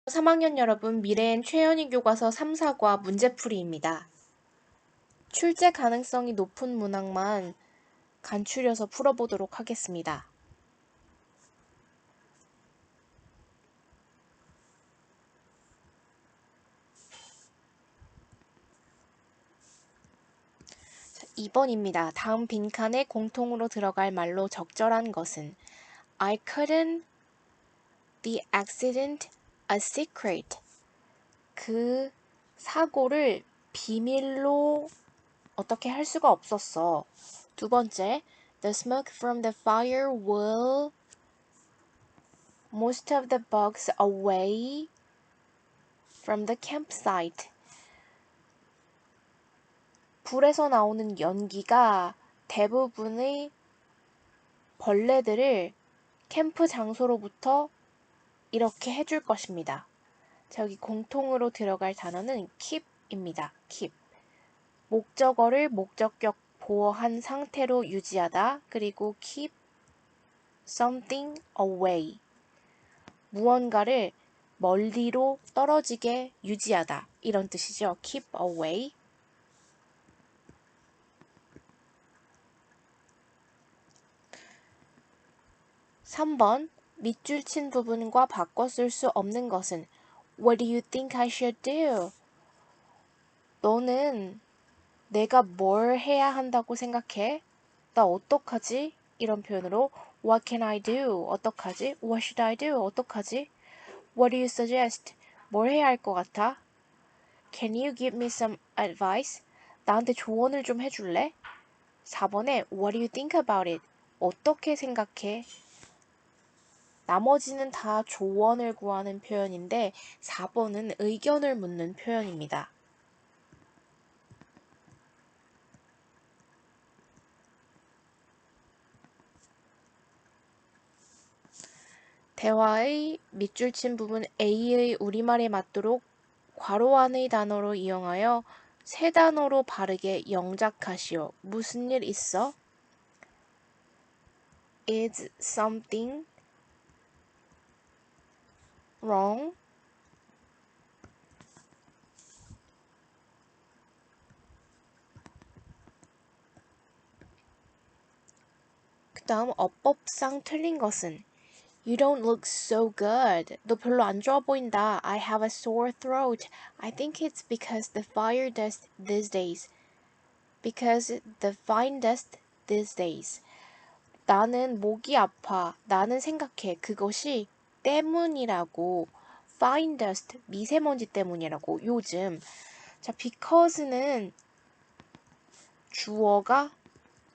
3학년 여러분, 미래엔 최연희 교과서 3, 4과 문제풀이입니다. 출제 가능성이 높은 문항만 간추려서 풀어보도록 하겠습니다. 자, 2번입니다. 다음 빈칸에 공통으로 들어갈 말로 적절한 것은 I couldn't the accident a secret. 그 사고를 비밀로 어떻게 할 수가 없었어. 두 번째, the smoke from the fire will most of the bugs away from the campsite. 불에서 나오는 연기가 대부분의 벌레들을 캠프 장소로부터 이렇게 해줄 것입니다. 자, 여기 공통으로 들어갈 단어는 keep입니다. keep. 목적어를 목적격 보어한 상태로 유지하다. 그리고 keep something away. 무언가를 멀리로 떨어지게 유지하다. 이런 뜻이죠. keep away. 3번 밑줄 친 부분과 바꿔 쓸 수 없는 것은 What do you think I should do? 너는 내가 뭘 해야 한다고 생각해? 나 어떡하지? 이런 표현으로 What can I do? 어떡하지? What should I do? 어떡하지? What do you suggest? 뭘 해야 할 것 같아? Can you give me some advice? 나한테 조언을 좀 해줄래? 4번에 What do you think about it? 어떻게 생각해? 나머지는 다 조언을 구하는 표현인데 4번은 의견을 묻는 표현입니다. 대화의 밑줄 친 부분 A의 우리말에 맞도록 괄호 안의 단어로 이용하여 세 단어로 바르게 영작하시오. 무슨 일 있어? Is something wrong? 그 다음 어법상 틀린 것은 You don't look so good. 너 별로 안 좋아 보인다. I have a sore throat. I think it's because the fire dust these days. Because the fine dust these days. 나는 목이 아파. 나는 생각해. 그것이 때문이라고. fine dust, 미세먼지 때문이라고. 요즘. 자, because는 주어가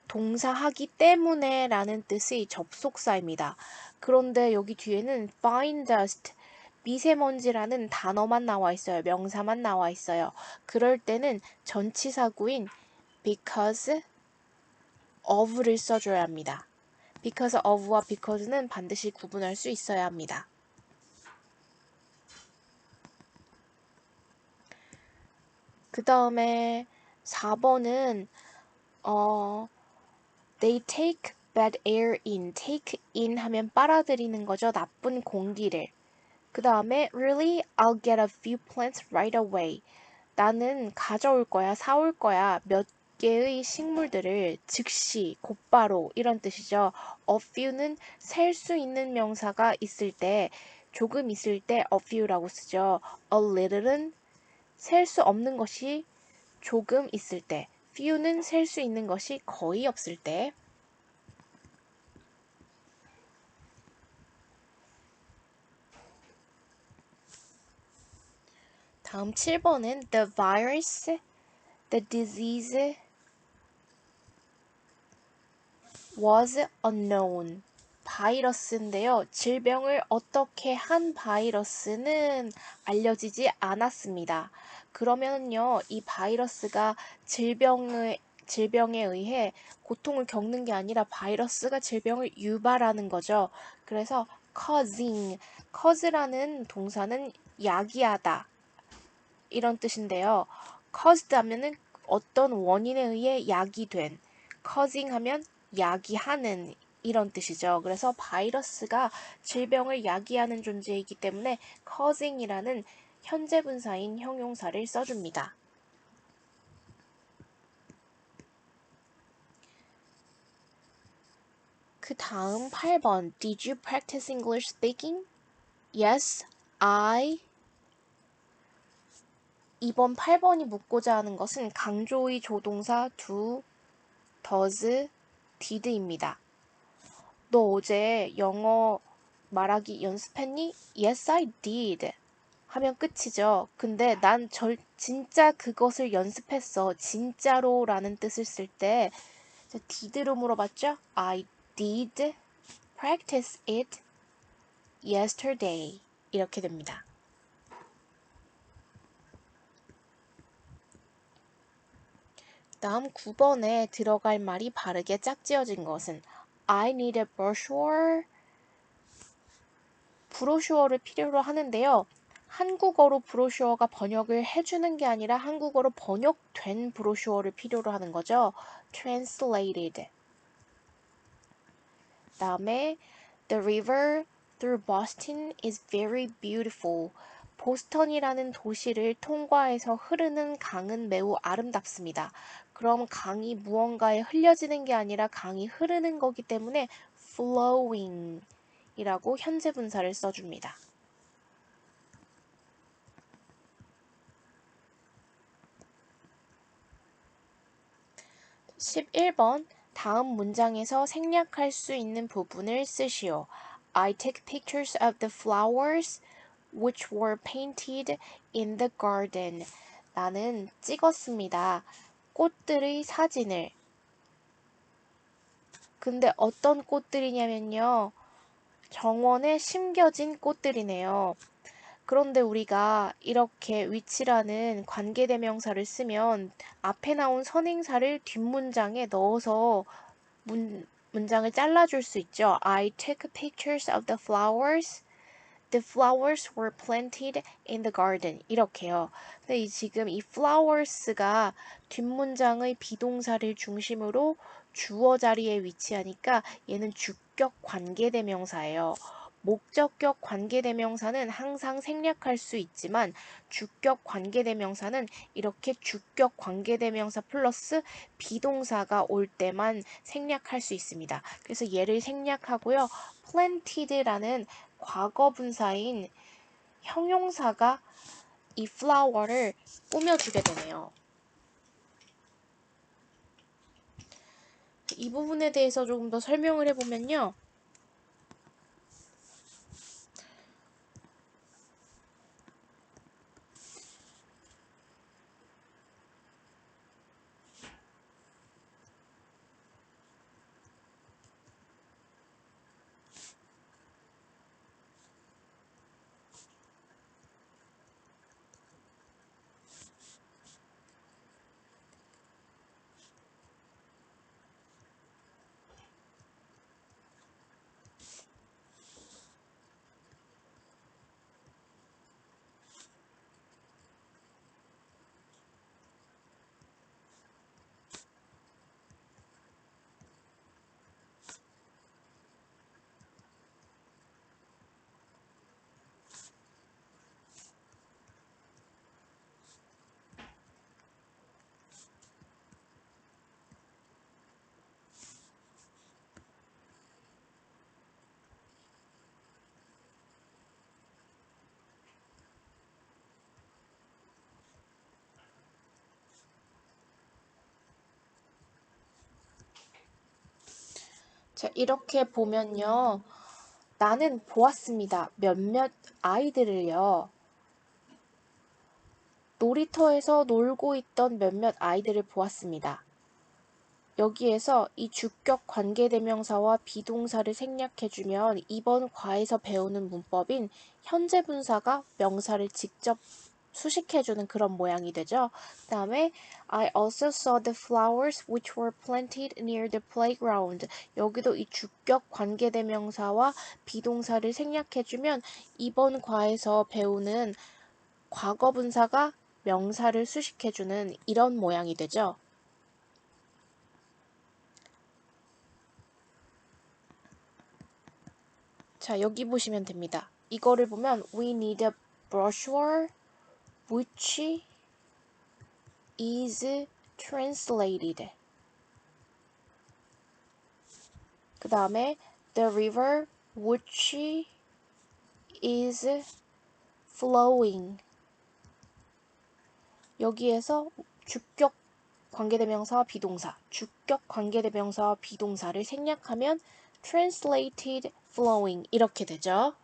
동사하기 때문에 라는 뜻의 접속사입니다. 그런데 여기 뒤에는 fine dust, 미세먼지라는 단어만 나와 있어요. 명사만 나와 있어요. 그럴 때는 전치사구인 because of를 써줘야 합니다. because of와 because는 반드시 구분할 수 있어야 합니다. 그 다음에 4번은 They take bad air in. take in 하면 빨아들이는 거죠. 나쁜 공기를. 그 다음에 Really? I'll get a few plants right away. 나는 가져올 거야, 사올 거야. 몇 개의 식물들을 즉시, 곧바로 이런 뜻이죠. A few는 셀 수 있는 명사가 있을 때, 조금 있을 때 a few라고 쓰죠. A little은 셀 수 없는 것이 조금 있을 때, few는 셀 수 있는 것이 거의 없을 때. 다음 7번은 the virus, the disease was unknown. 바이러스인데요. 질병을 어떻게 한 바이러스는 알려지지 않았습니다. 그러면요, 이 바이러스가 질병에 의해 고통을 겪는 게 아니라 바이러스가 질병을 유발하는 거죠. 그래서 cause라는 동사는 야기하다 이런 뜻인데요. caused 하면은 어떤 원인에 의해 야기된, causing 하면 야기하는 이런 뜻이죠. 그래서 바이러스가 질병을 야기하는 존재이기 때문에 causing이라는 현재 분사인 형용사를 써줍니다. 그 다음 8번 Did you practice English speaking? Yes, I. 이번 8번이 묻고자 하는 것은 강조의 조동사 do, does, did입니다. 너 어제 영어 말하기 연습했니? Yes, I did. 하면 끝이죠. 근데 난 진짜 그것을 연습했어. 진짜로 라는 뜻을 쓸 때 did로 물어봤죠? I did practice it yesterday. 이렇게 됩니다. 다음 9번에 들어갈 말이 바르게 짝지어진 것은 I need a brochure. 브로슈어를 필요로 하는데요. 한국어로 브로슈어가 번역을 해주는 게 아니라 한국어로 번역된 브로슈어를 필요로 하는 거죠. translated. 다음에 The river through Boston is very beautiful. 보스턴이라는 도시를 통과해서 흐르는 강은 매우 아름답습니다. 그럼 강이 무언가에 흘려지는 게 아니라 강이 흐르는 거기 때문에 flowing 이라고 현재 분사를 써줍니다. 11번 다음 문장에서 생략할 수 있는 부분을 쓰시오. I take pictures of the flowers which were painted in the garden. 나는 찍었습니다. 꽃들의 사진을. 근데 어떤 꽃들이냐면요. 정원에 심겨진 꽃들이네요. 그런데 우리가 이렇게 which라는 관계대명사를 쓰면 앞에 나온 선행사를 뒷문장에 넣어서 문장을 잘라줄 수 있죠. I took pictures of the flowers. The flowers were planted in the garden. 이렇게요. 근데 지금 이 flowers가 뒷문장의 비동사를 중심으로 주어 자리에 위치하니까 얘는 주격 관계대명사예요. 목적격 관계대명사는 항상 생략할 수 있지만 주격 관계대명사는 이렇게 주격 관계대명사 플러스 비동사가 올 때만 생략할 수 있습니다. 그래서 얘를 생략하고요. planted라는 과거 분사인 형용사가 이 flower를 꾸며주게 되네요. 이 부분에 대해서 조금 더 설명을 해보면요. 자, 이렇게 보면요. 나는 보았습니다. 몇몇 아이들을요. 놀이터에서 놀고 있던 몇몇 아이들을 보았습니다. 여기에서 이 주격 관계대명사와 비동사를 생략해주면 이번 과에서 배우는 문법인 현재 분사가 명사를 직접 수식해주는 그런 모양이 되죠. 그 다음에 I also saw the flowers which were planted near the playground. 여기도 이 주격 관계대명사와 비동사를 생략해주면 이번 과에서 배우는 과거 분사가 명사를 수식해주는 이런 모양이 되죠. 자, 여기 보시면 됩니다. 이거를 보면 we need a brochure which is translated. 그 다음에 the river which is flowing. 여기에서 주격 관계대명사와 비동사, 주격 관계대명사와 비동사를 생략하면 translated flowing 이렇게 되죠.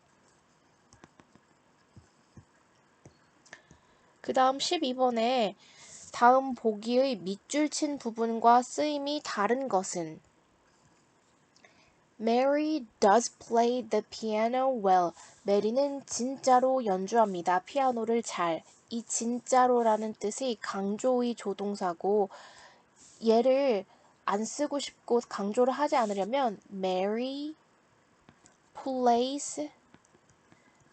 그 다음 12번에 다음 보기의 밑줄 친 부분과 쓰임이 다른 것은 Mary does play the piano well. 메리는 진짜로 연주합니다. 피아노를 잘. 이 진짜로라는 뜻이 강조의 조동사고 얘를 안 쓰고 싶고 강조를 하지 않으려면 Mary plays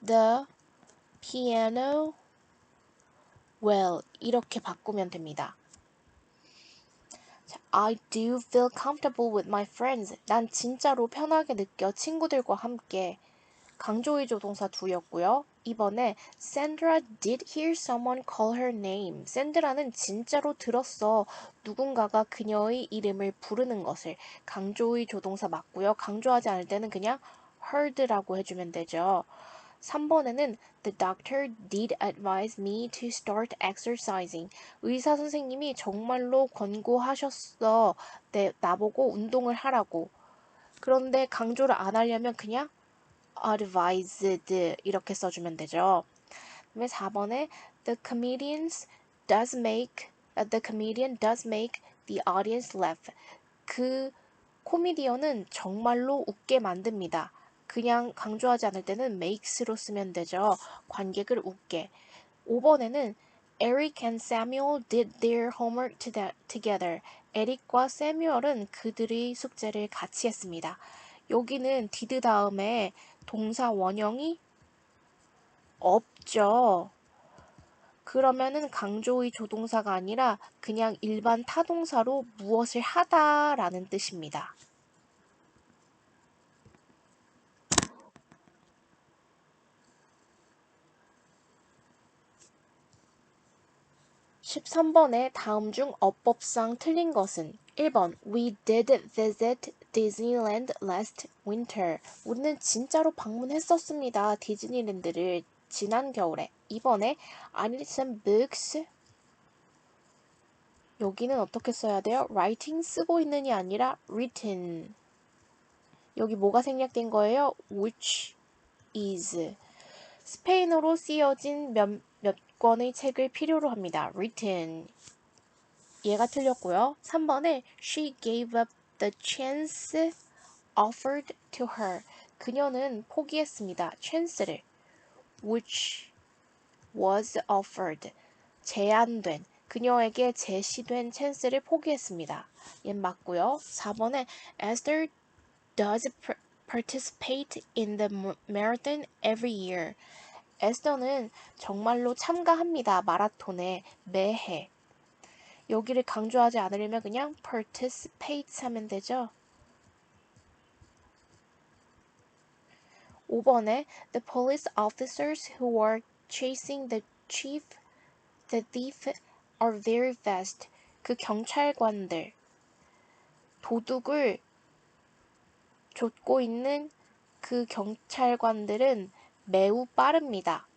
the piano well 이렇게 바꾸면 됩니다. I do feel comfortable with my friends. 난 진짜로 편하게 느껴 친구들과 함께. 강조의 조동사 두였고요. 이번에 Sandra did hear someone call her name. 샌드라는 진짜로 들었어. 누군가가 그녀의 이름을 부르는 것을. 강조의 조동사 맞고요. 강조하지 않을 때는 그냥 heard라고 해주면 되죠. 3번에는 The doctor did advise me to start exercising. 의사 선생님이 정말로 권고하셨어. 나보고 운동을 하라고. 그런데 강조를 안 하려면 그냥 advised 이렇게 써주면 되죠. 그다음에 4번에 the comedian does make the audience laugh. 그 코미디언은 정말로 웃게 만듭니다. 그냥 강조하지 않을 때는 makes로 쓰면 되죠. 관객을 웃게. 5번에는 Eric and Samuel did their homework together. 에릭과 세뮤얼은 그들의 숙제를 같이 했습니다. 여기는 did 다음에 동사 원형이 없죠. 그러면은 강조의 조동사가 아니라 그냥 일반 타동사로 무엇을 하다라는 뜻입니다. 13번에 다음 중 어법상 틀린 것은 1번 We did visit Disneyland last winter. 우리는 진짜로 방문했었습니다. 디즈니랜드를 지난 겨울에. 2번에 I need some books. 여기는 어떻게 써야 돼요? writing 쓰고 있는이 아니라 written. 여기 뭐가 생략된 거예요? which is. 스페인어로 쓰여진 몇 권의 책을 필요로 합니다. written. 얘가 틀렸고요. 3번에 She gave up the chance offered to her. 그녀는 포기했습니다. chance를. which was offered. 제안된. 그녀에게 제시된 chance를 포기했습니다. 얘 맞고요. 4번에 Esther does participate in the marathon every year. 에스더는 정말로 참가합니다. 마라톤에 매해. 여기를 강조하지 않으려면 그냥 participate 하면 되죠. 5번에 The police officers who are chasing the thief are very fast. 그 경찰관들, 도둑을 쫓고 있는 그 경찰관들은 매우 빠릅니다.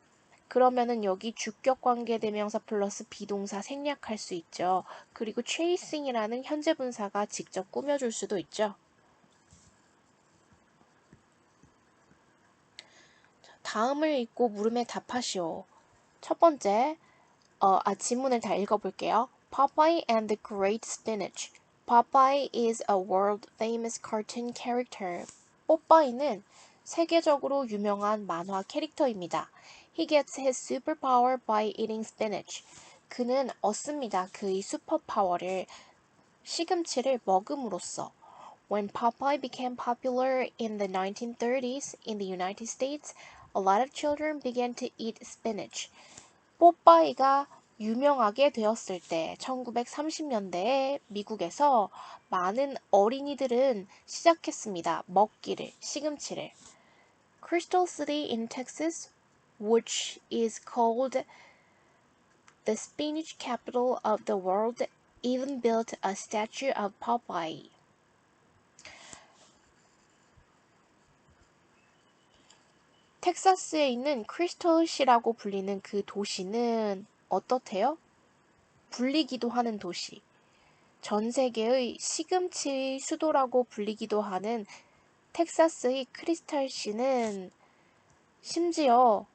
그러면은 여기 주격 관계대명사 플러스 비동사 생략할 수 있죠. 그리고 chasing이라는 현재 분사가 직접 꾸며줄 수도 있죠. 다음을 읽고 물음에 답하시오. 첫 번째, 지문을 다 읽어볼게요. Popeye and the Great Spinach. Popeye is a world famous cartoon character. 뽀빠이는 세계적으로 유명한 만화 캐릭터입니다. He gets his superpower by eating spinach. 그는 얻습니다. 그의 슈퍼파워를 시금치를 먹음으로써. When Popeye became popular in the 1930s in the United States, a lot of children began to eat spinach. 뽀빠이가 유명하게 되었을 때 1930년대에 미국에서 많은 어린이들은 시작했습니다. 먹기를, 시금치를. Crystal City in Texas, which is called the spinach capital of the world, even built a statue of Popeye. 텍사스에 있는 크리스털시라고 불리는 그 도시는 어떻대요? 불리기도 하는 도시. 전 세계의 시금치의 수도라고 불리기도 하는 텍사스의 크리스털시는 심지어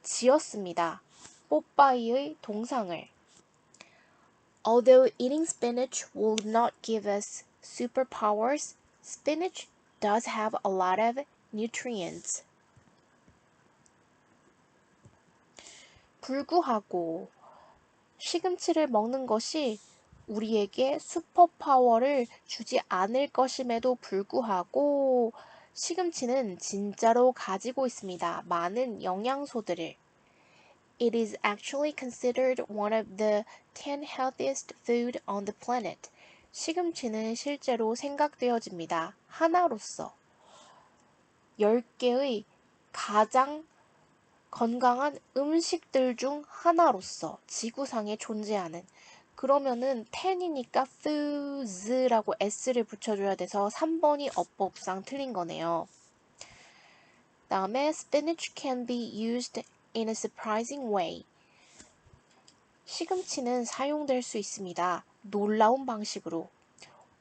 지었습니다. 뽀빠이의 동상을. Although eating spinach will not give us superpowers, spinach does have a lot of nutrients. 불구하고 시금치를 먹는 것이 우리에게 슈퍼파워를 주지 않을 것임에도 불구하고 시금치는 진짜로 가지고 있습니다. 많은 영양소들을. It is actually considered one of the 10 healthiest food on the planet. 시금치는 실제로 생각되어집니다. 하나로서 10개의 가장 건강한 음식들 중 하나로서 지구상에 존재하는 그러면은 10이니까 foods라고 s를 붙여줘야 돼서 3번이 어법상 틀린 거네요. 다음에 spinach can be used in a surprising way. 시금치는 사용될 수 있습니다. 놀라운 방식으로.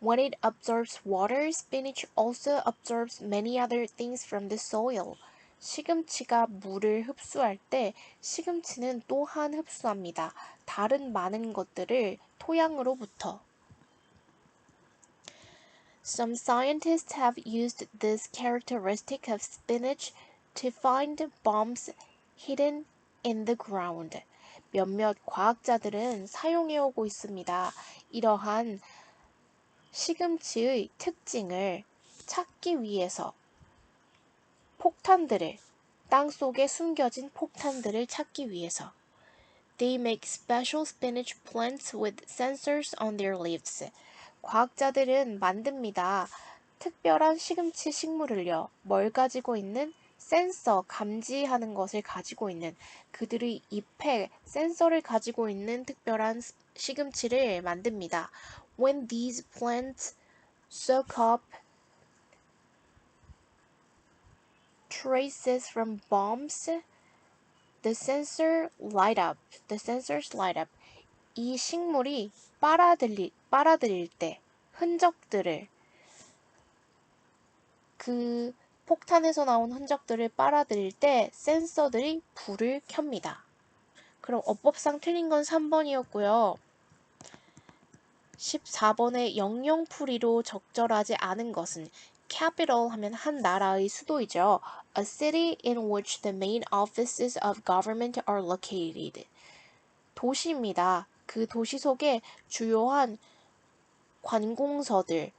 When it absorbs water, spinach also absorbs many other things from the soil. 시금치가 물을 흡수할 때 시금치는 또한 흡수합니다. 다른 많은 것들을 토양으로부터. Some scientists have used this characteristic of spinach to find bombs hidden in the ground. 몇몇 과학자들은 사용해오고 있습니다. 이러한 시금치의 특징을 찾기 위해서 폭탄들을 땅속에 숨겨진 폭탄들을 찾기 위해서 They make special spinach plants with sensors on their leaves. 과학자들은 만듭니다. 특별한 시금치 식물을요. 뭘 가지고 있는? 센서, 감지하는 것을 가지고 있는 그들의 잎에 센서를 가지고 있는 특별한 시금치를 만듭니다. When these plants soak up traces from bombs, the sensors light up. 이 식물이 빨아들일 때 흔적들을 그 폭탄에서 나온 흔적들을 빨아들일 때 센서들이 불을 켭니다. 그럼 어법상 틀린 건 3번이었고요. 14번의 영영풀이로 적절하지 않은 것은 capital 하면 한 나라의 수도이죠. A city in which the main offices of government are located. 도시입니다. 그 도시 속에 주요한 관공서들,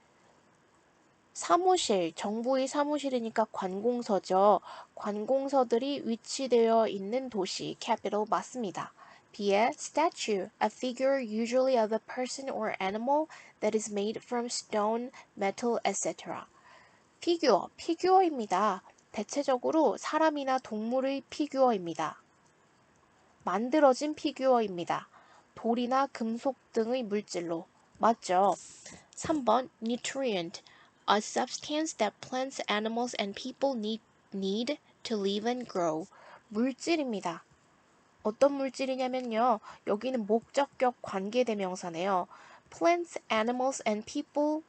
사무실, 정부의 사무실이니까 관공서죠. 관공서들이 위치되어 있는 도시, capital 맞습니다. B에 statue, a figure usually of a person or animal that is made from stone, metal, etc. 피규어입니다. 대체적으로 사람이나 동물의 피규어입니다. 만들어진 피규어입니다. 돌이나 금속 등의 물질로. 맞죠? 3번 nutrient, a substance that plants, animals, and people need to live and grow. 물질입니다. 어떤 물질이냐면요. 여기는 목적격 관계대명사네요. Plants, animals, and people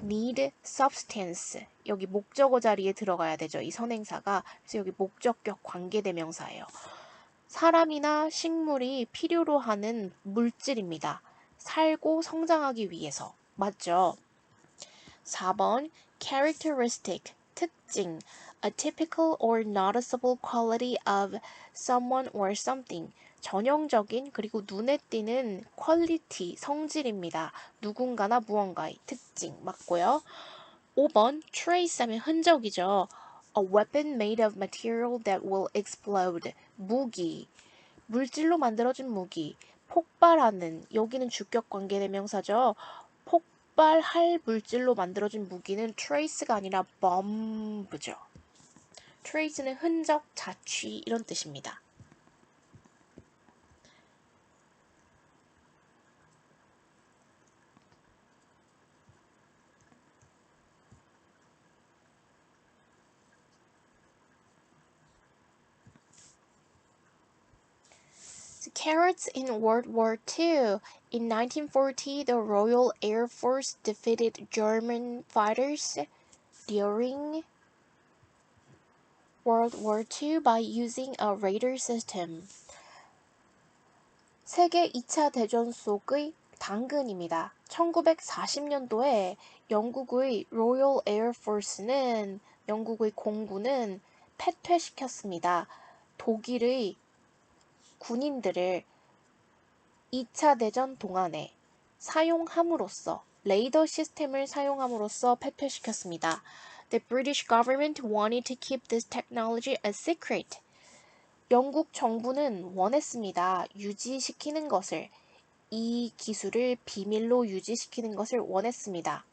need substance. 여기 목적어 자리에 들어가야 되죠. 이 선행사가. 그래서 여기 목적격 관계대명사예요. 사람이나 식물이 필요로 하는 물질입니다. 살고 성장하기 위해서. 맞죠? 4번 characteristic, 특징, a typical or noticeable quality of someone or something, 전형적인 그리고 눈에 띄는 퀄리티, 성질입니다. 누군가나 무언가의 특징 맞고요. 5번 trace 하면 흔적이죠. A weapon made of material that will explode, 무기, 물질로 만들어진 무기, 폭발하는, 여기는 주격 관계대명사죠. 폭발할 물질로 만들어진 무기는 trace가 아니라 bomb죠. trace는 흔적, 자취 이런 뜻입니다. Carrots in World War II. In 1940, the Royal Air Force defeated German fighters during World War II by using a radar system. 세계 2차 대전 속의 당근입니다. 1940년도에 영국의 Royal Air Force는 영국의 공군은 패퇴시켰습니다. 독일의 군인들을 2차 대전 동안에 사용함으로써 레이더 시스템을 사용함으로써 패퇴시켰습니다. The British government wanted to keep this technology a secret. 영국 정부는 원했습니다. 유지시키는 것을, 이 기술을 비밀로 유지시키는 것을 원했습니다.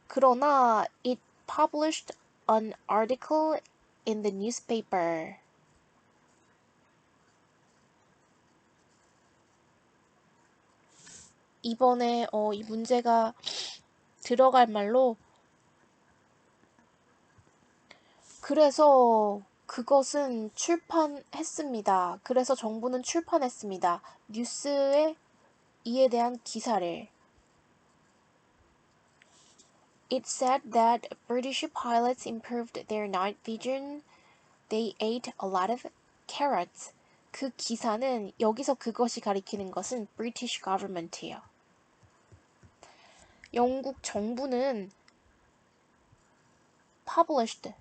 그러나 it published an article in the newspaper. 이번에 이 문제가 들어갈 말로 그래서 그것은 출판했습니다. 그래서 정부는 출판했습니다. 뉴스에 이에 대한 기사를. It said that British pilots improved their night vision. They ate a lot of carrots. 그 기사는 여기서 그것이 가리키는 것은 British government이에요. 영국 정부는 published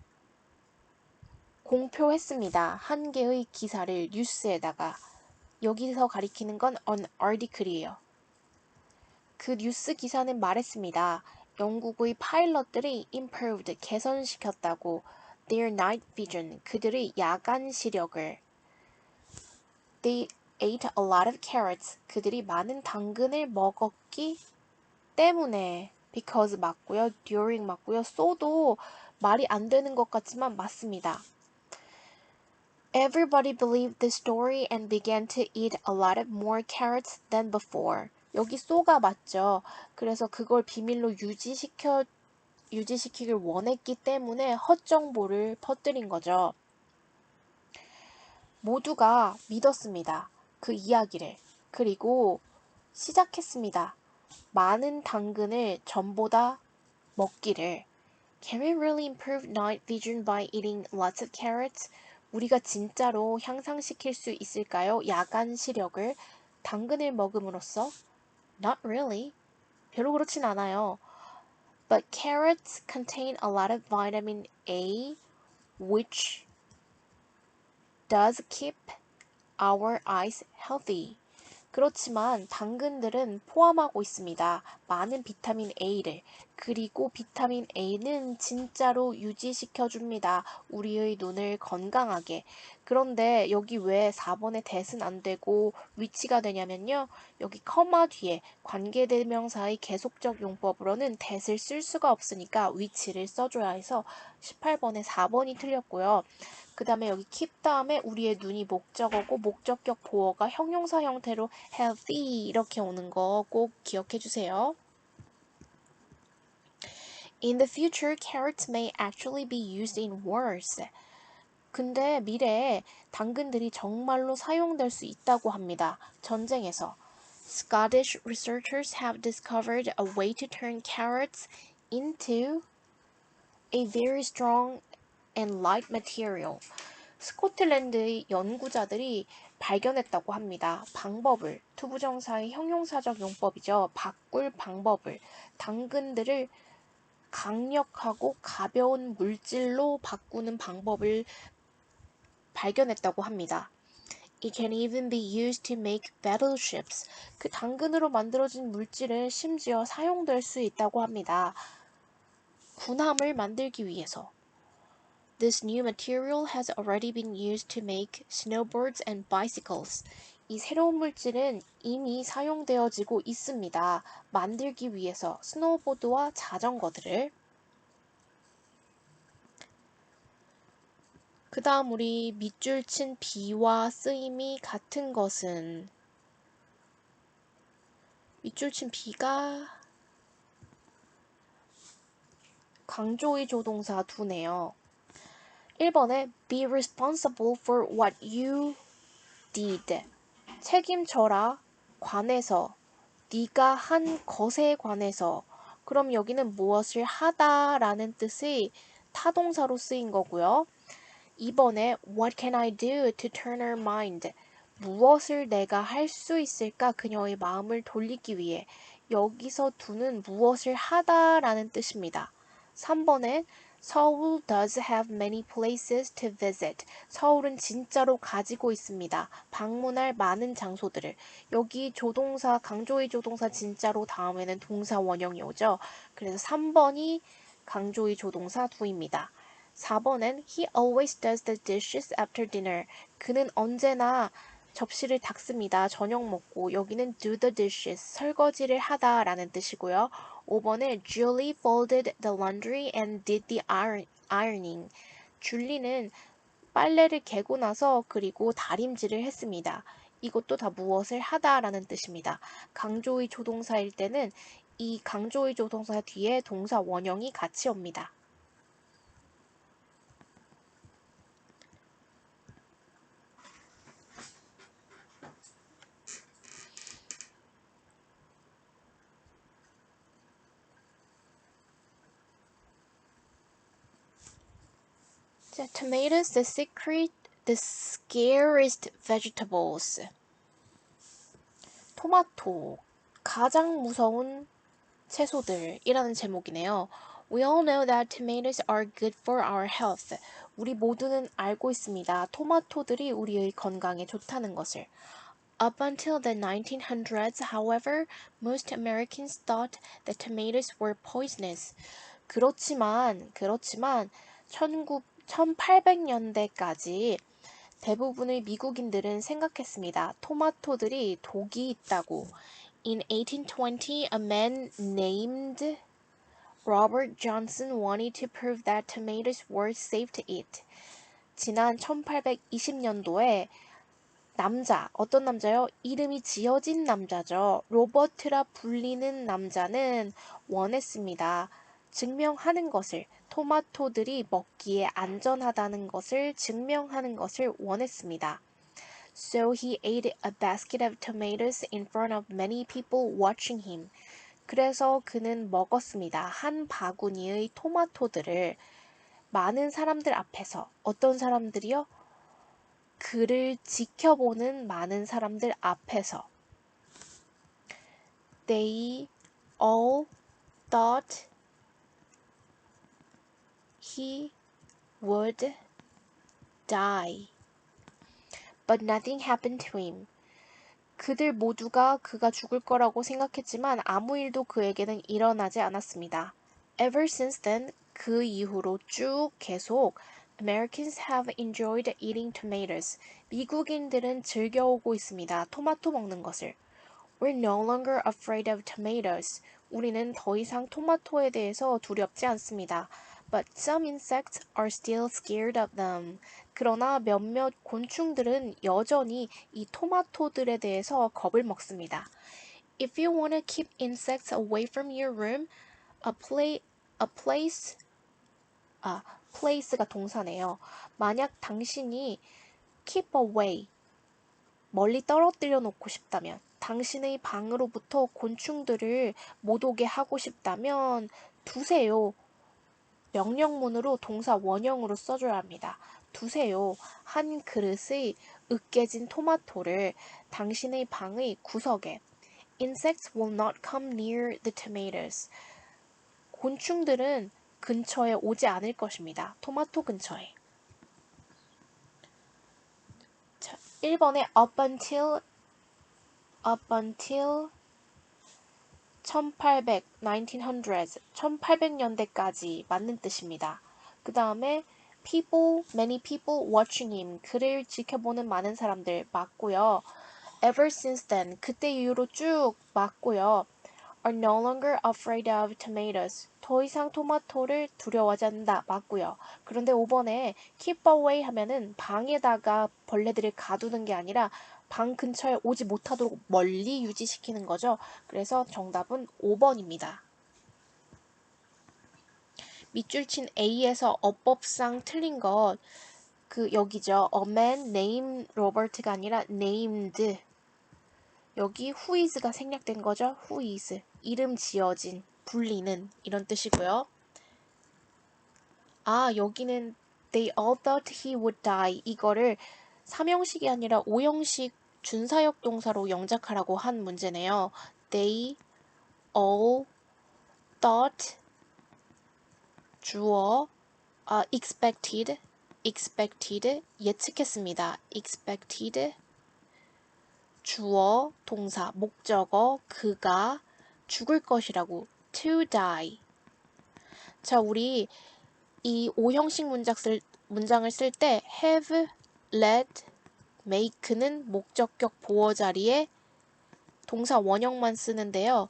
공표했습니다. 한 개의 기사를 뉴스에다가. 여기서 가리키는 건 an article이에요. 그 뉴스 기사는 말했습니다. 영국의 파일럿들이 improved 개선시켰다고 their night vision 그들의 야간 시력을 they ate a lot of carrots 그들이 많은 당근을 먹었기 때문에 because 맞고요. during 맞고요. so도 말이 안 되는 것 같지만 맞습니다. Everybody believed the story and began to eat a lot of more carrots than before. 여기 so가 맞죠. 그래서 그걸 비밀로 유지시키길 원했기 때문에 헛정보를 퍼뜨린 거죠. 모두가 믿었습니다. 그 이야기를. 그리고 시작했습니다. 많은 당근을 전보다 먹기를. Can we really improve night vision by eating lots of carrots? 우리가 진짜로 향상시킬 수 있을까요? 야간 시력을 당근을 먹음으로써? Not really. 별로 그렇진 않아요. But carrots contain a lot of vitamin A, which does keep our eyes healthy. 그렇지만 당근들은 포함하고 있습니다. 많은 비타민 A를. 그리고 비타민 A는 진짜로 유지시켜줍니다. 우리의 눈을 건강하게. 그런데 여기 왜 4번에 that은 안 되고 which가 되냐면요. 여기 커마 뒤에 관계대명사의 계속적 용법으로는 that을 쓸 수가 없으니까 which를 써줘야 해서 18번에 4번이 틀렸고요. 그 다음에 여기 keep 다음에 우리의 눈이 목적어고 목적격 보어가 형용사 형태로 healthy 이렇게 오는 거 꼭 기억해 주세요. In the future, carrots may actually be used in wars. 근데 미래에 당근들이 정말로 사용될 수 있다고 합니다. 전쟁에서. Scottish researchers have discovered a way to turn carrots into a very strong and light material. 스코틀랜드의 연구자들이 발견했다고 합니다. 방법을, 투부정사의 형용사적 용법이죠. 바꿀 방법을, 당근들을 강력하고 가벼운 물질로 바꾸는 방법을 발견했다고 합니다. It can even be used to make battleships. 그 당근으로 만들어진 물질은 심지어 사용될 수 있다고 합니다. 군함을 만들기 위해서. This new material has already been used to make snowboards and bicycles. 이 새로운 물질은 이미 사용되어지고 있습니다. 만들기 위해서 스노우보드와 자전거들을. 그 다음 우리 밑줄 친 be와 쓰임이 같은 것은 밑줄 친 be가 강조의 조동사 두네요. 1번에 be responsible for what you did. 책임져라 관해서 네가 한 것에 관해서. 그럼 여기는 무엇을 하다라는 뜻의 타동사로 쓰인 거고요. 2번에 what can I do to turn her mind? 무엇을 내가 할 수 있을까 그녀의 마음을 돌리기 위해. 여기서 do는 무엇을 하다라는 뜻입니다. 3번에 서울 does have many places to visit. 서울은 진짜로 가지고 있습니다. 방문할 많은 장소들을. 여기 조동사, 강조의 조동사 진짜로 다음에는 동사 원형이 오죠. 그래서 3번이 강조의 조동사 do입니다. 4번엔 He always does the dishes after dinner. 그는 언제나 접시를 닦습니다. 저녁 먹고. 여기는 do the dishes, 설거지를 하다 라는 뜻이고요. 5번에 Julie folded the laundry and did the ironing. 줄리는 빨래를 개고 나서 그리고 다림질을 했습니다. 이것도 다 무엇을 하다라는 뜻입니다. 강조의 조동사일 때는 이 강조의 조동사 뒤에 동사 원형이 같이 옵니다. 자, tomatoes, the scariest vegetables. 토마토, 가장 무서운 채소들이라는 제목이네요. We all know that tomatoes are good for our health. 우리 모두는 알고 있습니다. 토마토들이 우리의 건강에 좋다는 것을. Up until the 1900s, however, most Americans thought that tomatoes were poisonous. 그렇지만 1800년대까지 대부분의 미국인들은 생각했습니다. 토마토들이 독이 있다고. In 1820, a man named Robert Johnson wanted to prove that tomatoes were safe to eat. 지난 1820년도에 어떤 남자요? 이름이 지어진 남자죠. 로버트라 불리는 남자는 원했습니다. 증명하는 것을, 토마토들이 먹기에 안전하다는 것을 증명하는 것을 원했습니다. So he ate a basket of tomatoes in front of many people watching him. 그래서 그는 먹었습니다. 한 바구니의 토마토들을 많은 사람들 앞에서. 어떤 사람들이요? 그를 지켜보는 많은 사람들 앞에서. They all thought he would die. But nothing happened to him. 그들 모두가 그가 죽을 거라고 생각했지만 아무 일도 그에게는 일어나지 않았습니다. Ever since then, 그 이후로 쭉 계속 Americans have enjoyed eating tomatoes. 미국인들은 즐겨오고 있습니다. 토마토 먹는 것을. We're no longer afraid of tomatoes. 우리는 더 이상 토마토에 대해서 두렵지 않습니다. But some insects are still scared of them. 그러나 몇몇 곤충들은 여전히 이 토마토들에 대해서 겁을 먹습니다. If you want to keep insects away from your room, place가 동사네요. 만약 당신이 keep away, 멀리 떨어뜨려 놓고 싶다면, 당신의 방으로부터 곤충들을 못 오게 하고 싶다면 두세요. 명령문으로 동사 원형으로 써줘야 합니다. 두세요. 한 그릇의 으깨진 토마토를 당신의 방의 구석에. Insects will not come near the tomatoes. 곤충들은 근처에 오지 않을 것입니다. 토마토 근처에. 자, 1번에 up until 1900s, 1800년대까지 맞는 뜻입니다. 그 다음에 many people watching him, 그를 지켜보는 많은 사람들 맞고요. Ever since then, 그때 이후로 쭉 맞고요. Are no longer afraid of tomatoes, 더 이상 토마토를 두려워하지 않는다. 맞고요. 그런데 5번에 keep away 하면은 방에다가 벌레들을 가두는 게 아니라 방 근처에 오지 못하도록 멀리 유지시키는 거죠. 그래서 정답은 5번입니다. 밑줄 친 A에서 어법상 틀린 것, 여기죠. A man named Robert가 아니라 named. 여기 who is가 생략된 거죠. who is. 이름 지어진, 불리는 이런 뜻이고요. 여기는 they all thought he would die. 이거를 3형식이 아니라 5형식 준사역 동사로 영작하라고 한 문제네요. They all thought 주어 expected 예측했습니다. expected 주어 동사 목적어 그가 죽을 것이라고 to die. 자, 우리 이 5형식 문장을 쓸 때 have, let, make는 목적격 보어 자리에 동사 원형만 쓰는데요.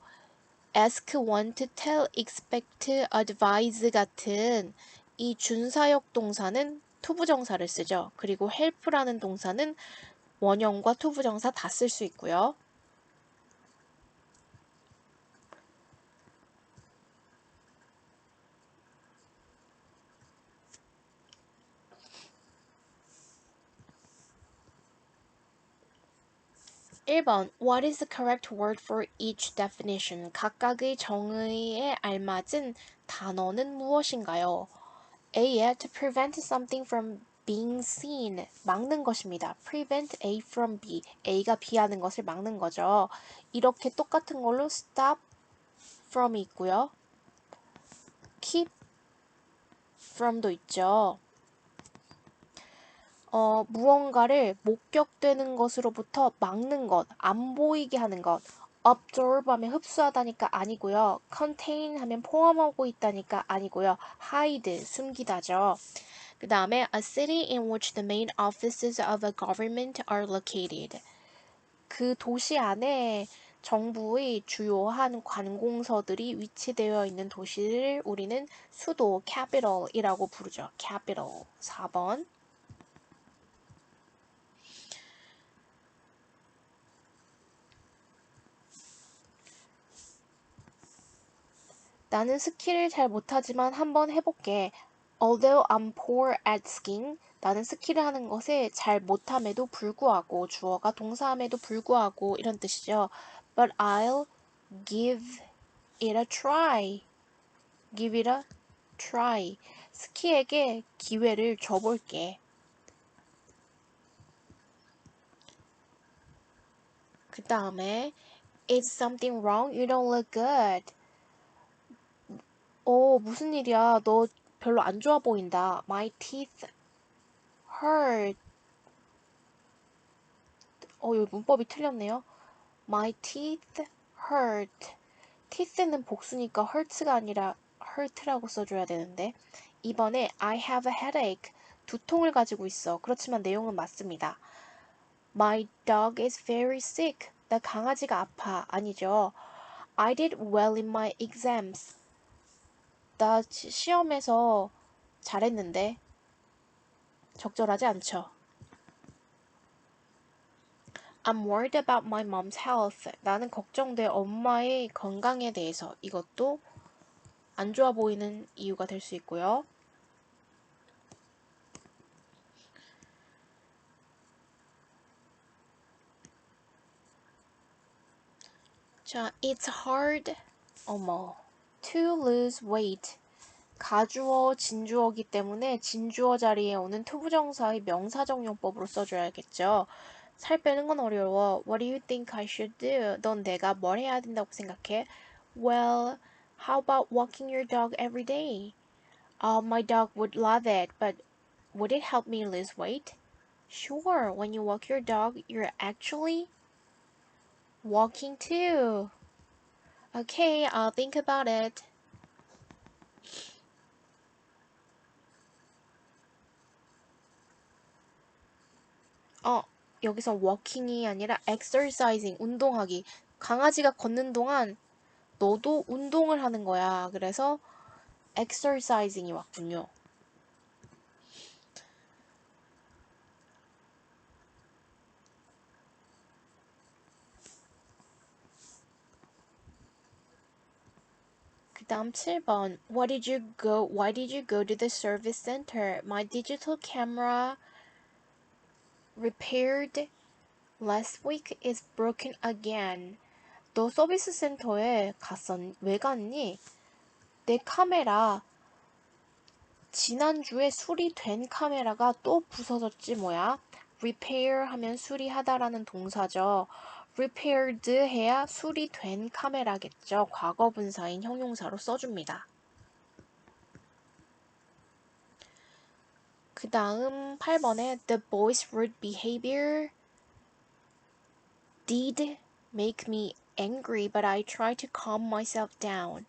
ask, want, tell, expect, advise 같은 이 준사역 동사는 투부정사를 쓰죠. 그리고 help라는 동사는 원형과 투부정사 다 쓸 수 있고요. (1번) What is the correct word for each definition? 각각의 정의에 알맞은 단어는 무엇인가요? A에 to prevent something from being seen. 막는 것입니다. prevent A from B. A가 B 하는 것을 막는 거죠. 이렇게 똑같은 걸로 stop from이 있고요. keep from도 있죠. 무언가를 목격되는 것으로부터 막는 것, 안 보이게 하는 것. absorb 하면 흡수하다니까 아니고요. contain 하면 포함하고 있다니까 아니고요. hide, 숨기다죠. 그 다음에 a city in which the main offices of a government are located. 그 도시 안에 정부의 주요한 관공서들이 위치되어 있는 도시를 우리는 수도, capital이라고 부르죠. capital. 4번. 나는 스키를 잘 못하지만 한번 해볼게. Although I'm poor at skiing, 나는 스키를 하는 것에 잘 못함에도 불구하고 주어가 동사함에도 불구하고 이런 뜻이죠. But I'll give it a try. Give it a try. 스키에게 기회를 줘볼게. 그 다음에 Is something wrong? You don't look good. 무슨 일이야? 너 별로 안 좋아 보인다. My teeth hurt. 여기 문법이 틀렸네요. My teeth hurt. teeth는 복수니까 hurt가 아니라 hurt라고 써줘야 되는데. 이번에 I have a headache. 두통을 가지고 있어. 그렇지만 내용은 맞습니다. My dog is very sick. 나 강아지가 아파. 아니죠. I did well in my exams. 나 시험에서 잘했는데. 적절하지 않죠. I'm worried about my mom's health. 나는 걱정돼 엄마의 건강에 대해서. 이것도 안 좋아 보이는 이유가 될 수 있고요. 자, it's hard, to lose weight. 가주어, 진주어기 때문에 진주어 자리에 오는 투부정사의 명사정용법으로 써줘야겠죠. 살 빼는 건 어려워. What do you think I should do? 넌 내가 뭘 해야 된다고 생각해? Well, how about walking your dog every day? My dog would love it, but would it help me lose weight? Sure, when you walk your dog, you're actually walking too. Okay, I'll think about it. 여기서 walking이 아니라 exercising, 운동하기. 강아지가 걷는 동안 너도 운동을 하는 거야. 그래서 exercising이 왔군요. 그 다음 7번. Why did you go to the service center? My digital camera repaired last week is broken again. 너 서비스 센터에 왜 갔니? 내 카메라 지난주에 수리된 카메라가 또 부서졌지 뭐야. repair 하면 수리하다라는 동사죠. repaired 해야 수리된 카메라겠죠. 과거 분사인 형용사로 써줍니다. 그 다음 8번에 The boy's rude behavior did make me angry, but I tried to calm myself down.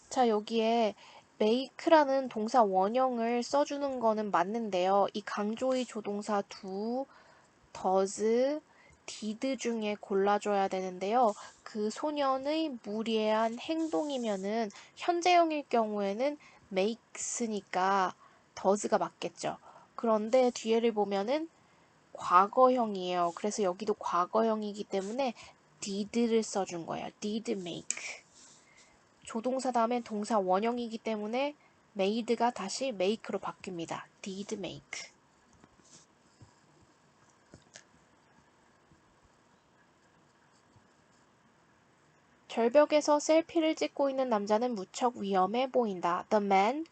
자, 여기에 make라는 동사 원형을 써주는 거는 맞는데요. 이 강조의 조동사 does, did 중에 골라줘야 되는데요. 그 소년의 무례한 행동이면은 현재형일 경우에는 makes니까 does가 맞겠죠. 그런데 뒤에를 보면은 과거형이에요. 그래서 여기도 과거형이기 때문에 did를 써준 거예요. did make. 조동사 다음에 동사 원형이기 때문에 made가 다시 make로 바뀝니다. did make. 절벽에서 셀피를 찍고 있는 남자는 무척 위험해 보인다. The man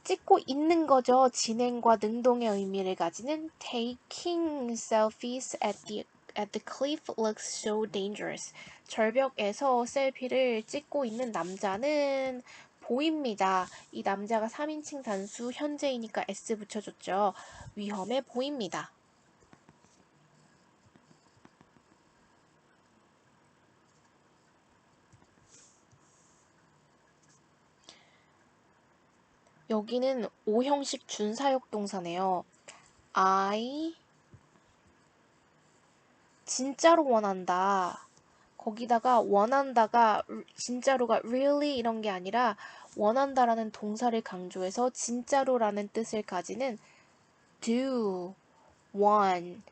찍고 있는 거죠. 진행과 능동의 의미를 가지는 taking selfies at the cliff looks so dangerous. 절벽에서 셀피를 찍고 있는 남자는 보입니다. 이 남자가 3인칭 단수 현재이니까 s 붙여줬죠. 위험해 보입니다. 여기는 5형식 준사역 동사네요. I 진짜로 원한다. 거기다가 원한다가 진짜로가 really 이런 게 아니라 원한다라는 동사를 강조해서 진짜로라는 뜻을 가지는 do, want,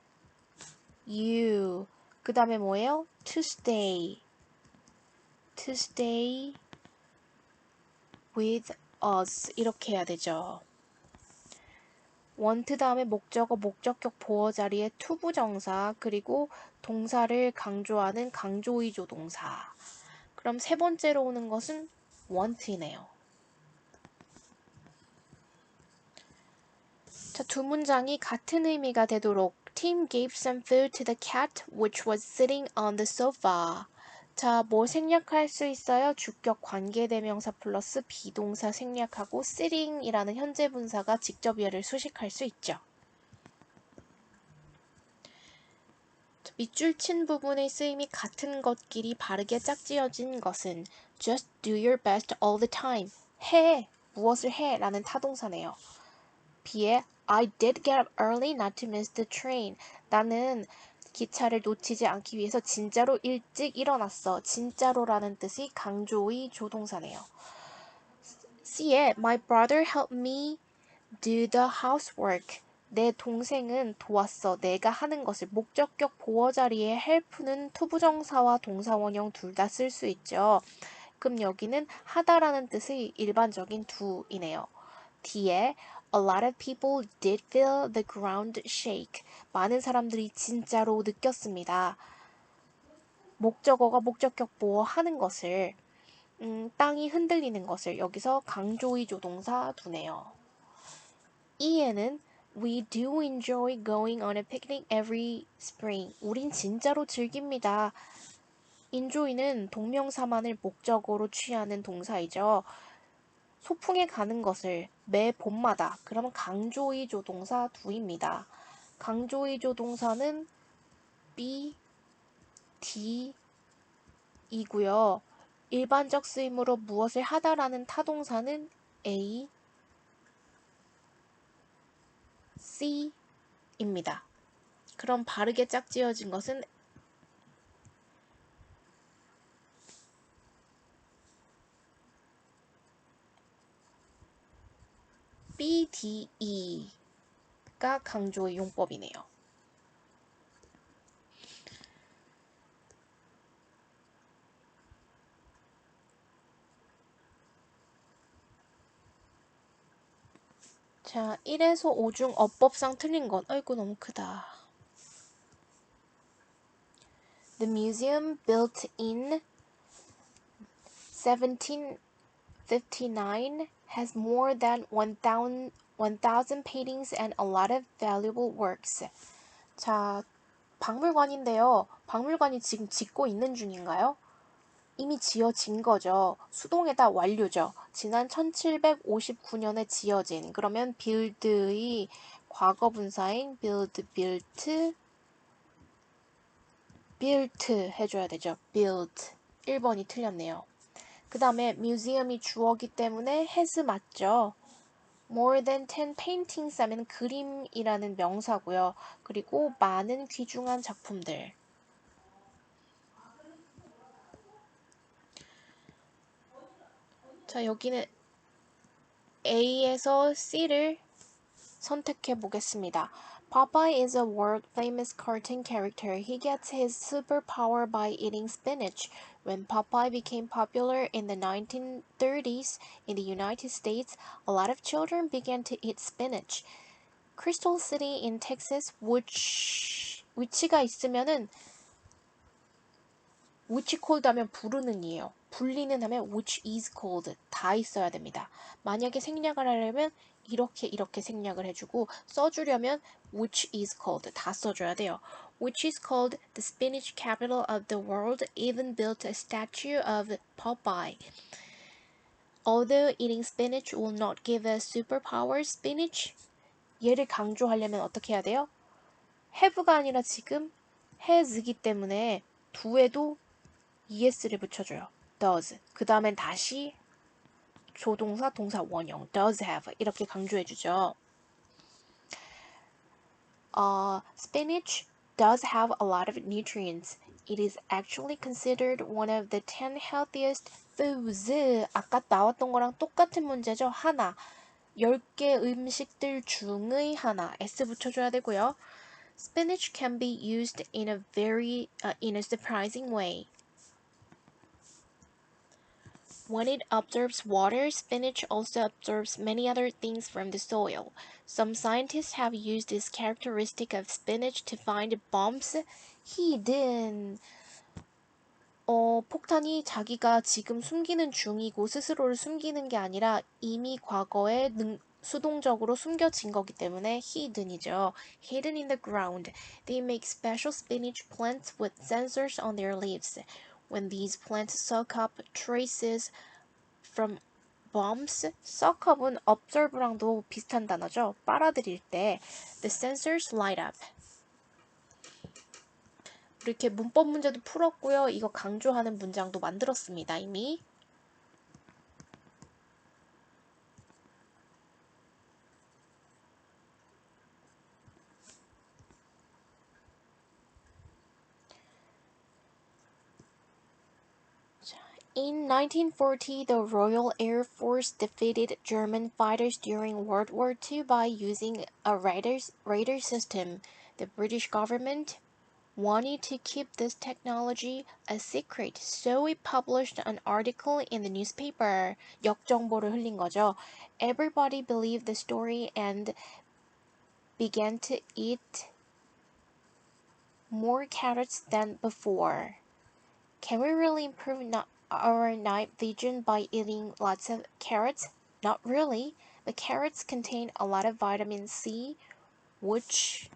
you 그 다음에 뭐예요? to stay with us 이렇게 해야 되죠. want 다음에 목적어, 목적격 보어 자리에 to 부정사 그리고 동사를 강조하는 강조의조 동사. 그럼 세 번째로 오는 것은 want이네요. 자, 두 문장이 같은 의미가 되도록 Tim gave some food to the cat which was sitting on the sofa. 자, 뭐 생략할 수 있어요? 주격 관계대명사 플러스 비동사 생략하고 sitting이라는 현재 분사가 직접 얘를 수식할 수 있죠. 밑줄 친 부분의 쓰임이 같은 것끼리 바르게 짝지어진 것은 just do your best all the time. 해, 무엇을 해 라는 타동사네요. B에 I did get up early not to miss the train. 나는 기차를 놓치지 않기 위해서 진짜로 일찍 일어났어. 진짜로라는 뜻이 강조의 조동사네요. C에 My brother helped me do the housework. 내 동생은 도왔어. 내가 하는 것을. 목적격 보어 자리에 help는 투부정사와 동사원형 둘 다 쓸 수 있죠. 그럼 여기는 하다라는 뜻의 일반적인 do이네요. D에 A lot of people did feel the ground shake. 많은 사람들이 진짜로 느꼈습니다. 목적어가 목적격 보어 하는 것을 땅이 흔들리는 것을 여기서 강조의 조동사 두네요. E에는 We do enjoy going on a picnic every spring. 우린 진짜로 즐깁니다. enjoy는 동명사만을 목적어로 취하는 동사이죠. 소풍에 가는 것을 매 봄마다 그러면 강조의 조동사 두입니다. 강조의 조동사는 be, d이고요. 일반적 쓰임으로 무엇을 하다라는 타동사는 a, c입니다. 그럼 바르게 짝지어진 것은 BDE가 강조의 용법이네요. 자, 1에서 5 중 어법상 틀린 것. 아이고, 너무 크다. The museum built in 1759 has more than 1,000 paintings and a lot of valuable works. 자, 박물관인데요. 박물관이 지금 짓고 있는 중인가요? 이미 지어진 거죠. 수동에다 완료죠. 지난 1759년에 지어진. 그러면 build의 과거 분사인 build, built 해줘야 되죠. build. 1번이 틀렸네요. 그 다음에 museum이 주어기 때문에 has 맞죠. more than 10 paintings 하면 그림이라는 명사고요. 그리고 많은 귀중한 작품들. 자, 여기는 A에서 C를 선택해 보겠습니다. Popeye is a world-famous cartoon character. He gets his superpower by eating spinach. When Popeye became popular in the 1930s in the United States, a lot of children began to eat spinach. Crystal City in Texas, which가 있으면은 which cold 하면 부르는 이에요. 불리는 하면 which is cold 다 있어야 됩니다. 만약에 생략을 하려면 이렇게 생략을 해주고 써주려면 which is cold 다 써줘야 돼요. Which is called the spinach capital of the world, even built a statue of Popeye. Although eating spinach will not give us superpower, spinach 얘를 강조하려면 어떻게 해야 돼요? have가 아니라 지금 has이기 때문에 do에도 es를 붙여줘요. does. 그 다음엔 다시 조동사, 동사 원형 does have 이렇게 강조해주죠. Spinach does have a lot of nutrients. It is actually considered one of the 10 healthiest foods. 아까 나왔던 거랑 똑같은 문제죠. 하나. 10개 음식들 중의 하나. S 붙여줘야 되고요. Spinach can be used in a surprising way. When it absorbs water, spinach also absorbs many other things from the soil. Some scientists have used this characteristic of spinach to find bombs hidden. 폭탄이 자기가 지금 숨기는 중이고 스스로를 숨기는 게 아니라 이미 과거에 수동적으로 숨겨진 거기 때문에 hidden이죠. Hidden in the ground. They make special spinach plants with sensors on their leaves. When these plants soak up traces from bombs, suck up은 observe랑도 비슷한 단어죠. 빨아들일 때 the sensors light up. 이렇게 문법 문제도 풀었고요. 이거 강조하는 문장도 만들었습니다. 이미. In 1940, the Royal Air Force defeated German fighters during World War II by using a radar system. The British government wanted to keep this technology a secret, so it published an article in the newspaper. 역정보를 흘린 거죠. Everybody believed the story and began to eat more carrots than before. Can we really improve our night vision by eating lots of carrots? Not really. The carrots contain a lot of vitamin C, which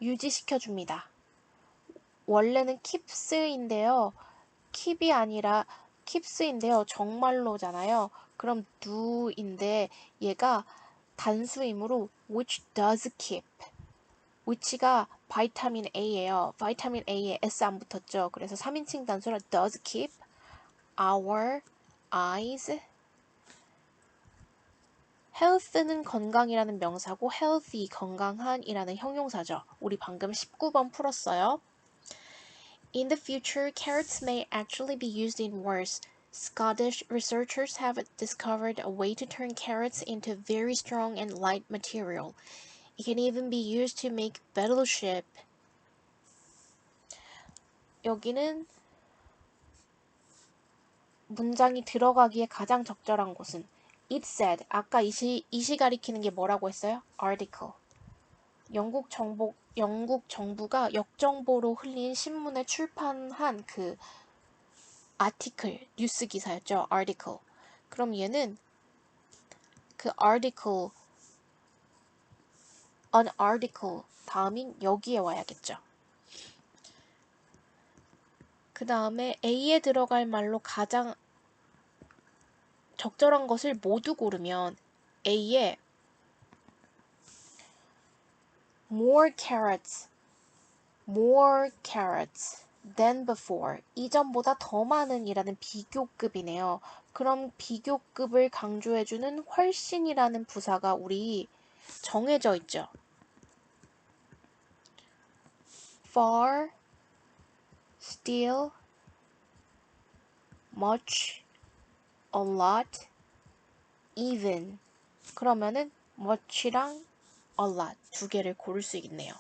유지시켜줍니다. 원래는 keeps인데요. keep이 아니라 keeps인데요. 정말로잖아요. 그럼 do인데 얘가 단수이므로 which does keep. which가 바이타민 A예요. 바이타민 A에 S 안 붙었죠. 그래서 3인칭 단수라 does keep our eyes. health는 건강이라는 명사고 healthy 건강한이라는 형용사죠. 우리 방금 19번 풀었어요. In the future, carrots may actually be used in wars. Scottish researchers have discovered a way to turn carrots into very strong and light material. It can even be used to make battleship. 여기는 문장이 들어가기에 가장 적절한 곳은 It said. 아까 이시 가리키는 게 뭐라고 했어요? Article. 영국 정부가 역정보로 흘린 신문에 출판한 그 아티클, 뉴스 기사였죠. article. 그럼 얘는 그 article, an article 다음인 여기에 와야겠죠. 그 다음에 A에 들어갈 말로 가장 적절한 것을 모두 고르면 A에 more carrots than before. 이전보다 더 많은 이라는 비교급이네요. 그럼 비교급을 강조해주는 훨씬이라는 부사가 우리 정해져 있죠. far, still, much, a lot, even. 그러면은 much랑 a lot 두 개를 고를 수 있네요.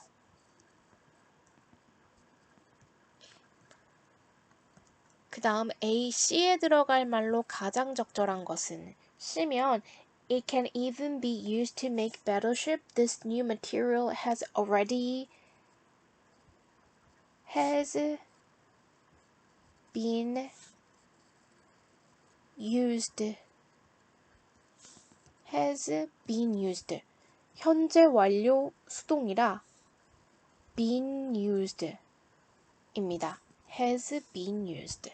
그 다음 A, C에 들어갈 말로 가장 적절한 것은 C면 It can even be used to make battleship. This new material has been used. 현재 완료 수동이라 been used 입니다. has been used.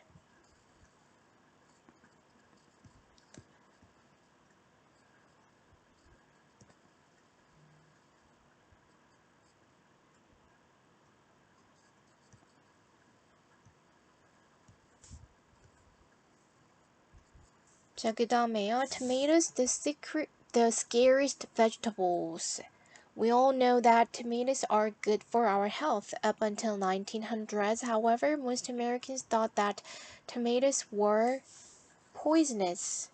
자, 그 다음에요. Tomatoes, the scariest vegetables. We all know that tomatoes are good for our health. Up until 1900s, however, most Americans thought that tomatoes were poisonous.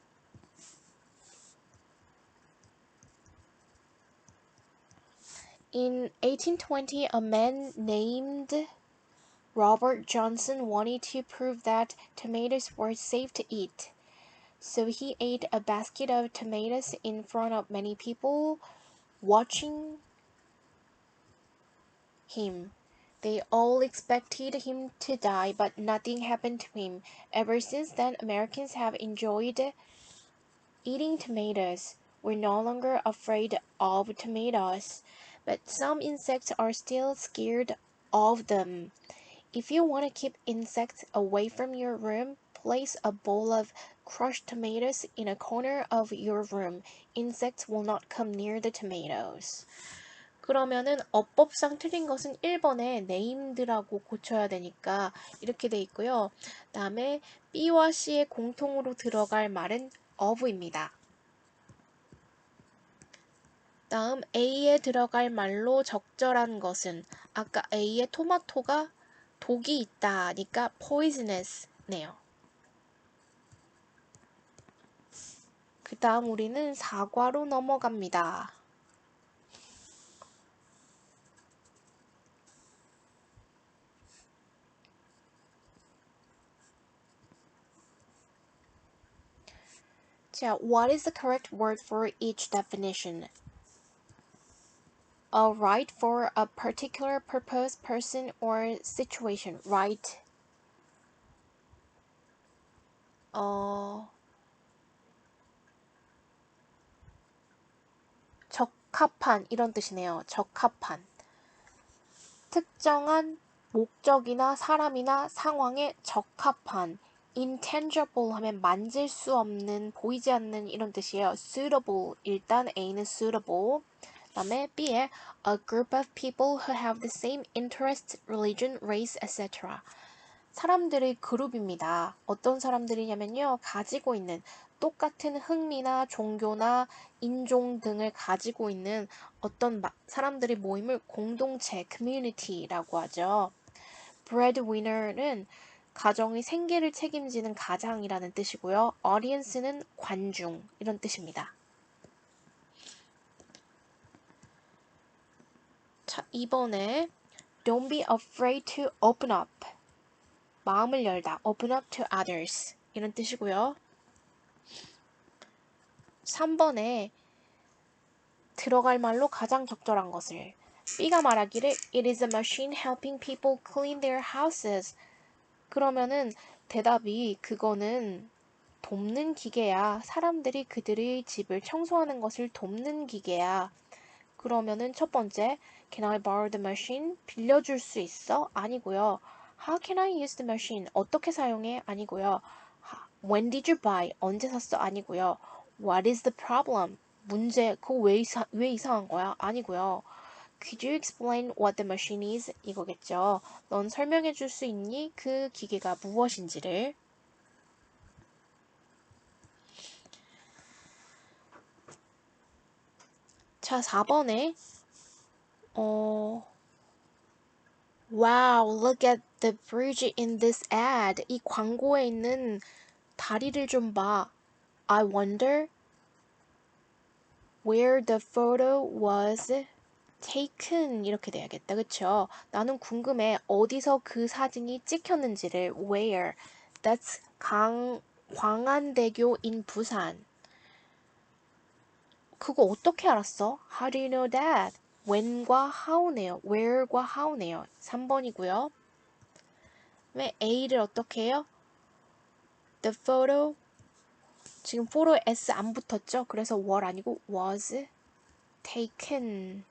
In 1820, a man named Robert Johnson wanted to prove that tomatoes were safe to eat. So he ate a basket of tomatoes in front of many people watching him. They all expected him to die, but nothing happened to him. Ever since then, Americans have enjoyed eating tomatoes. We're no longer afraid of tomatoes, but some insects are still scared of them. If you want to keep insects away from your room, place a bowl of crushed tomatoes in a corner of your room. Insects will not come near the tomatoes. 그러면은 어법상 틀린 것은 1번에 named라고 고쳐야 되니까 이렇게 돼 있고요. 다음에 B와 C의 공통으로 들어갈 말은 of입니다. 다음 A에 들어갈 말로 적절한 것은 아까 A에 토마토가 독이 있다니까 poisonous네요. 그 다음 우리는 사과로 넘어갑니다. 자, what is the correct word for each definition? A right for a particular purpose, person, or situation. Right. 적합한 이런 뜻이네요. 적합한. 특정한 목적이나 사람이나 상황에 적합한. intangible 하면 만질 수 없는, 보이지 않는 이런 뜻이에요. suitable. 일단 A는 suitable. 다음에 B에 a group of people who have the same interests, religion, race, etc. 사람들의 그룹입니다. 어떤 사람들이냐면요. 가지고 있는 똑같은 흥미나 종교나 인종 등을 가지고 있는 어떤 사람들의 모임을 공동체, community라고 하죠. breadwinner는 가정의 생계를 책임지는 가장이라는 뜻이고요. audience는 관중 이런 뜻입니다. 자, 이번에 don't be afraid to open up. 마음을 열다. open up to others. 이런 뜻이고요. 3번에 들어갈 말로 가장 적절한 것을. B가 말하기를 It is a machine helping people clean their houses. 그러면은 대답이 그거는 돕는 기계야. 사람들이 그들의 집을 청소하는 것을 돕는 기계야. 그러면은 첫 번째, Can I borrow the machine? 빌려줄 수 있어? 아니고요. How can I use the machine? 어떻게 사용해? 아니고요. When did you buy? 언제 샀어? 아니고요. What is the problem? 문제, 그거 왜 이상한 거야? 아니고요. Could you explain what the machine is? 이거겠죠. 넌 설명해 줄 수 있니? 그 기계가 무엇인지를. 자, 4번에 Wow, look at the bridge in this ad. 이 광고에 있는 다리를 좀 봐. I wonder where the photo was taken. 이렇게 돼야겠다. 그쵸? 나는 궁금해. 어디서 그 사진이 찍혔는지를. Where? That's 광안대교 in 부산. 그거 어떻게 알았어? How do you know that? when과 how네요. where과 how네요. 3번이고요. 왜 A를 어떻게 해요? The photo. 지금 photo에 S 안 붙었죠? 그래서 what 아니고 was taken.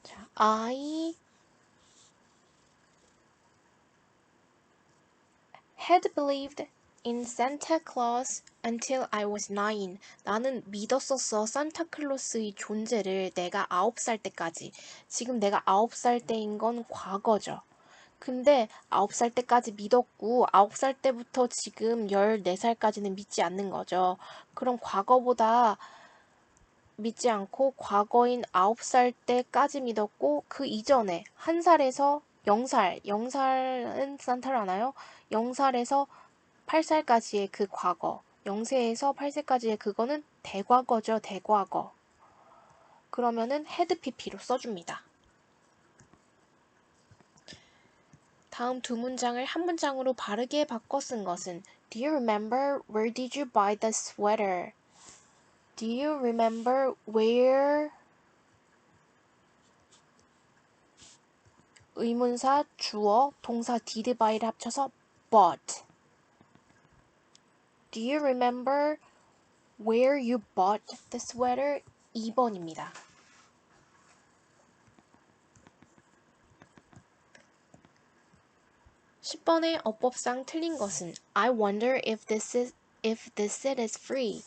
자, I had believed in Santa Claus until I was 9. 나는 믿었었어. 산타클로스의 존재를 내가 9살 때까지. 지금 내가 9살 때인 건 과거죠. 근데 9살 때까지 믿었고 9살 때부터 지금 14살까지는 믿지 않는 거죠. 그럼 과거보다 믿지 않고 과거인 9살 때까지 믿었고 그 이전에 1살에서 0살, 0살은 산타를 아나요? 0살에서 8살까지의 그 과거, 0세에서 8세까지의 그거는 대과거죠, 대과거. 그러면은 had pp로 써줍니다. 다음 두 문장을 한 문장으로 바르게 바꿔 쓴 것은 Do you remember where did you buy the sweater? Do you remember where 의문사, 주어, 동사 did buy를 합쳐서 bought. Do you remember where you bought the sweater? 2번입니다. 10번의 어법상 틀린 것은 I wonder if the seat is free.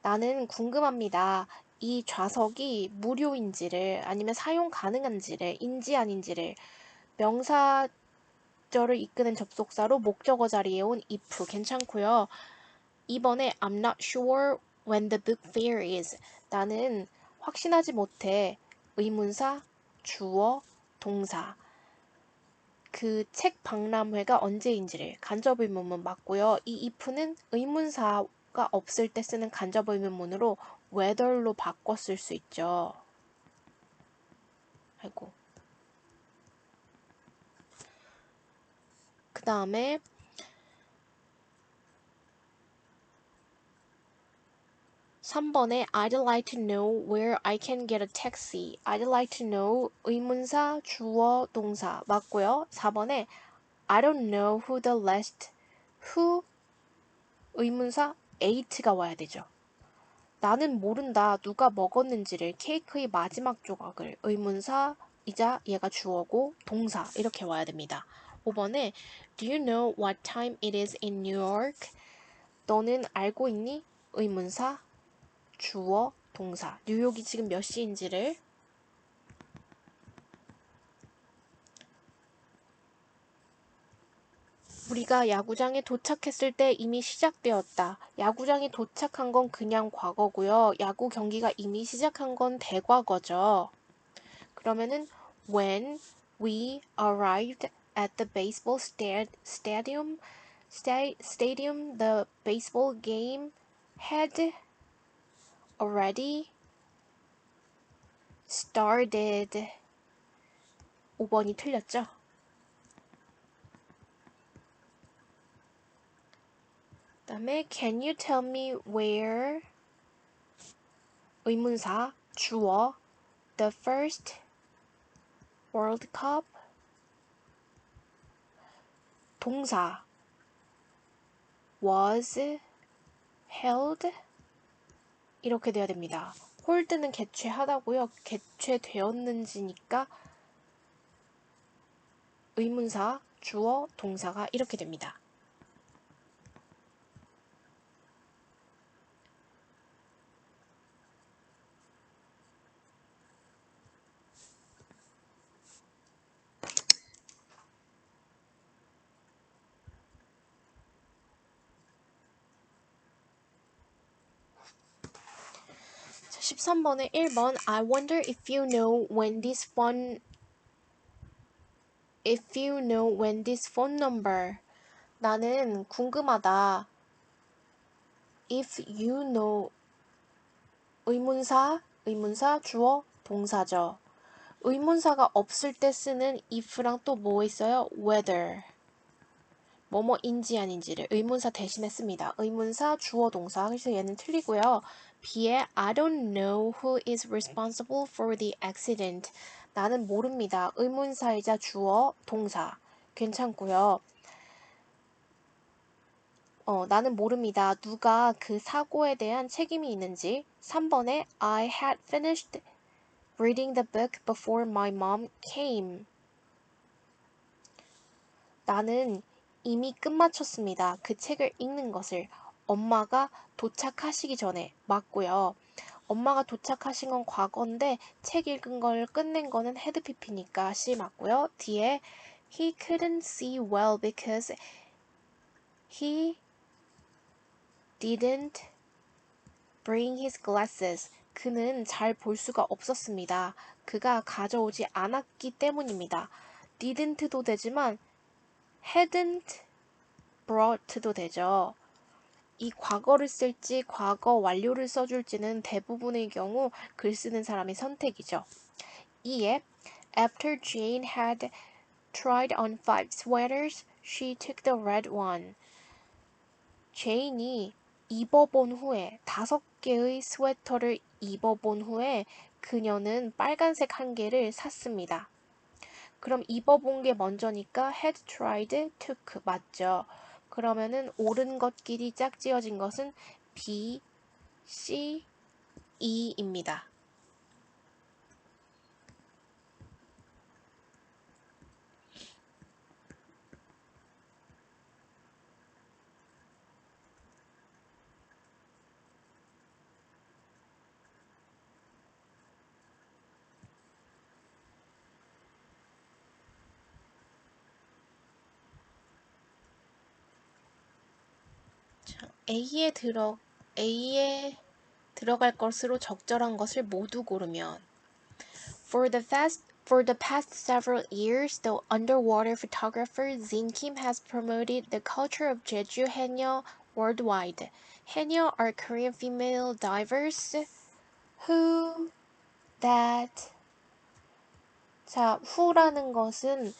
나는 궁금합니다. 이 좌석이 무료인지를 아니면 사용 가능한지를 인지 아닌지를 명사절을 이끄는 접속사로 목적어 자리에 온 if 괜찮고요. 2번에 I'm not sure when the book fair is. 나는 확신하지 못해. 의문사, 주어, 동사. 그 책 박람회가 언제인지를 간접의문문 맞고요. 이 if는 의문사가 없을 때 쓰는 간접의문문으로 whether로 바꿔 쓸 수 있죠. 아이고. 그 다음에 3번에 I'd like to know where I can get a taxi. I'd like to know 의문사, 주어, 동사 맞고요. 4번에 I don't know who the last who 의문사 ate가 와야 되죠. 나는 모른다 누가 먹었는지를 케이크의 마지막 조각을 의문사이자 얘가 주어고 동사 이렇게 와야 됩니다. 5번에 Do you know what time it is in New York? 너는 알고 있니? 의문사 주어, 동사. 뉴욕이 지금 몇 시인지를 우리가 야구장에 도착했을 때 이미 시작되었다. 야구장에 도착한 건 그냥 과거고요. 야구 경기가 이미 시작한 건 대과거죠. 그러면은 when we arrived at the baseball stadium, the baseball game had already started. 5번이 틀렸죠? 그다음에 can you tell me where 의문사 주어 the first World Cup 동사 was held 이렇게 돼야 됩니다. hold는 개최하다고요. 개최되었는지니까 의문사 주어 동사가 이렇게 됩니다. 자, 13번에 1번 I wonder if you know when this phone number 나는 궁금하다. If you know 의문사 주어 동사죠. 의문사가 없을 때 쓰는 if랑 또 뭐 있어요? whether 뭐뭐인지 아닌지를 의문사 대신에 씁니다. 의문사 주어 동사. 그래서 얘는 틀리고요. B에 I don't know who is responsible for the accident. 나는 모릅니다. 의문사이자 주어 동사. 괜찮고요. 나는 모릅니다. 누가 그 사고에 대한 책임이 있는지. 3번에 I had finished reading the book before my mom came. 나는 이미 끝마쳤습니다. 그 책을 읽는 것을. 엄마가 도착하시기 전에 맞고요. 엄마가 도착하신 건 과거인데 책 읽은 걸 끝낸 거는 헤드 PP니까 C 맞고요. D에 he couldn't see well because he didn't bring his glasses. 그는 잘 볼 수가 없었습니다. 그가 가져오지 않았기 때문입니다. didn't도 되지만 hadn't brought도 되죠. 이 과거를 쓸지 과거 완료를 써줄지는 대부분의 경우 글 쓰는 사람의 선택이죠. 2에 After Jane had tried on 5 sweaters, she took the red one. 제인이 입어본 후에 5개의 스웨터를 입어본 후에 그녀는 빨간색 1개를 샀습니다. 그럼 입어본 게 먼저니까 had tried, took 맞죠? 그러면은 옳은 것끼리 짝지어진 것은 B, C, E입니다. A에 들어갈 것으로 적절한 것을 모두 고르면 For the past several years, the underwater photographer Zin Kim has promoted the culture of Jeju Haenyeo worldwide. Haenyeo are Korean female divers who that 자, who라는 것은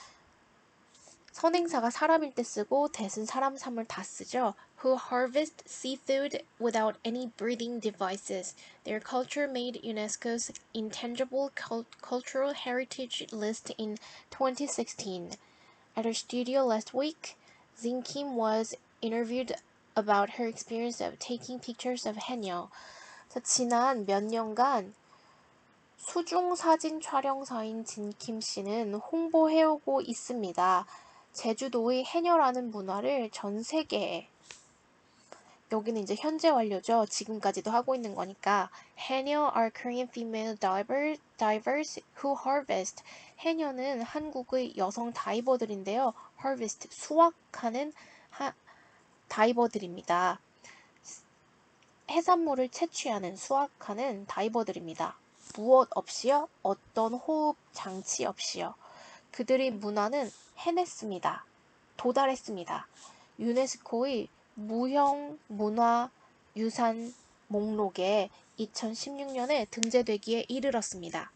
선행사가 사람일 때 쓰고 that은 사람, 사물 다 쓰죠. Who harvest seafood without any breathing devices. Their culture made UNESCO's Intangible Cultural Heritage list in 2016. At her studio last week, Zin Kim was interviewed about her experience of taking pictures of Haenyeo. 지난 몇 년간 수중 사진 촬영사인 진킴 씨는 홍보해오고 있습니다. 제주도의 해녀라는 문화를 전 세계에 여기는 이제 현재 완료죠. 지금까지도 하고 있는 거니까 해녀 are Korean female divers who harvest 해녀는 한국의 여성 다이버들인데요. harvest, 수확하는 다이버들입니다. 해산물을 채취하는, 수확하는 다이버들입니다. 무엇 없이요? 어떤 호흡 장치 없이요. 그들의 문화는 해냈습니다. 도달했습니다. 유네스코의 무형 문화 유산 목록에 2016년에 등재되기에 이르렀습니다.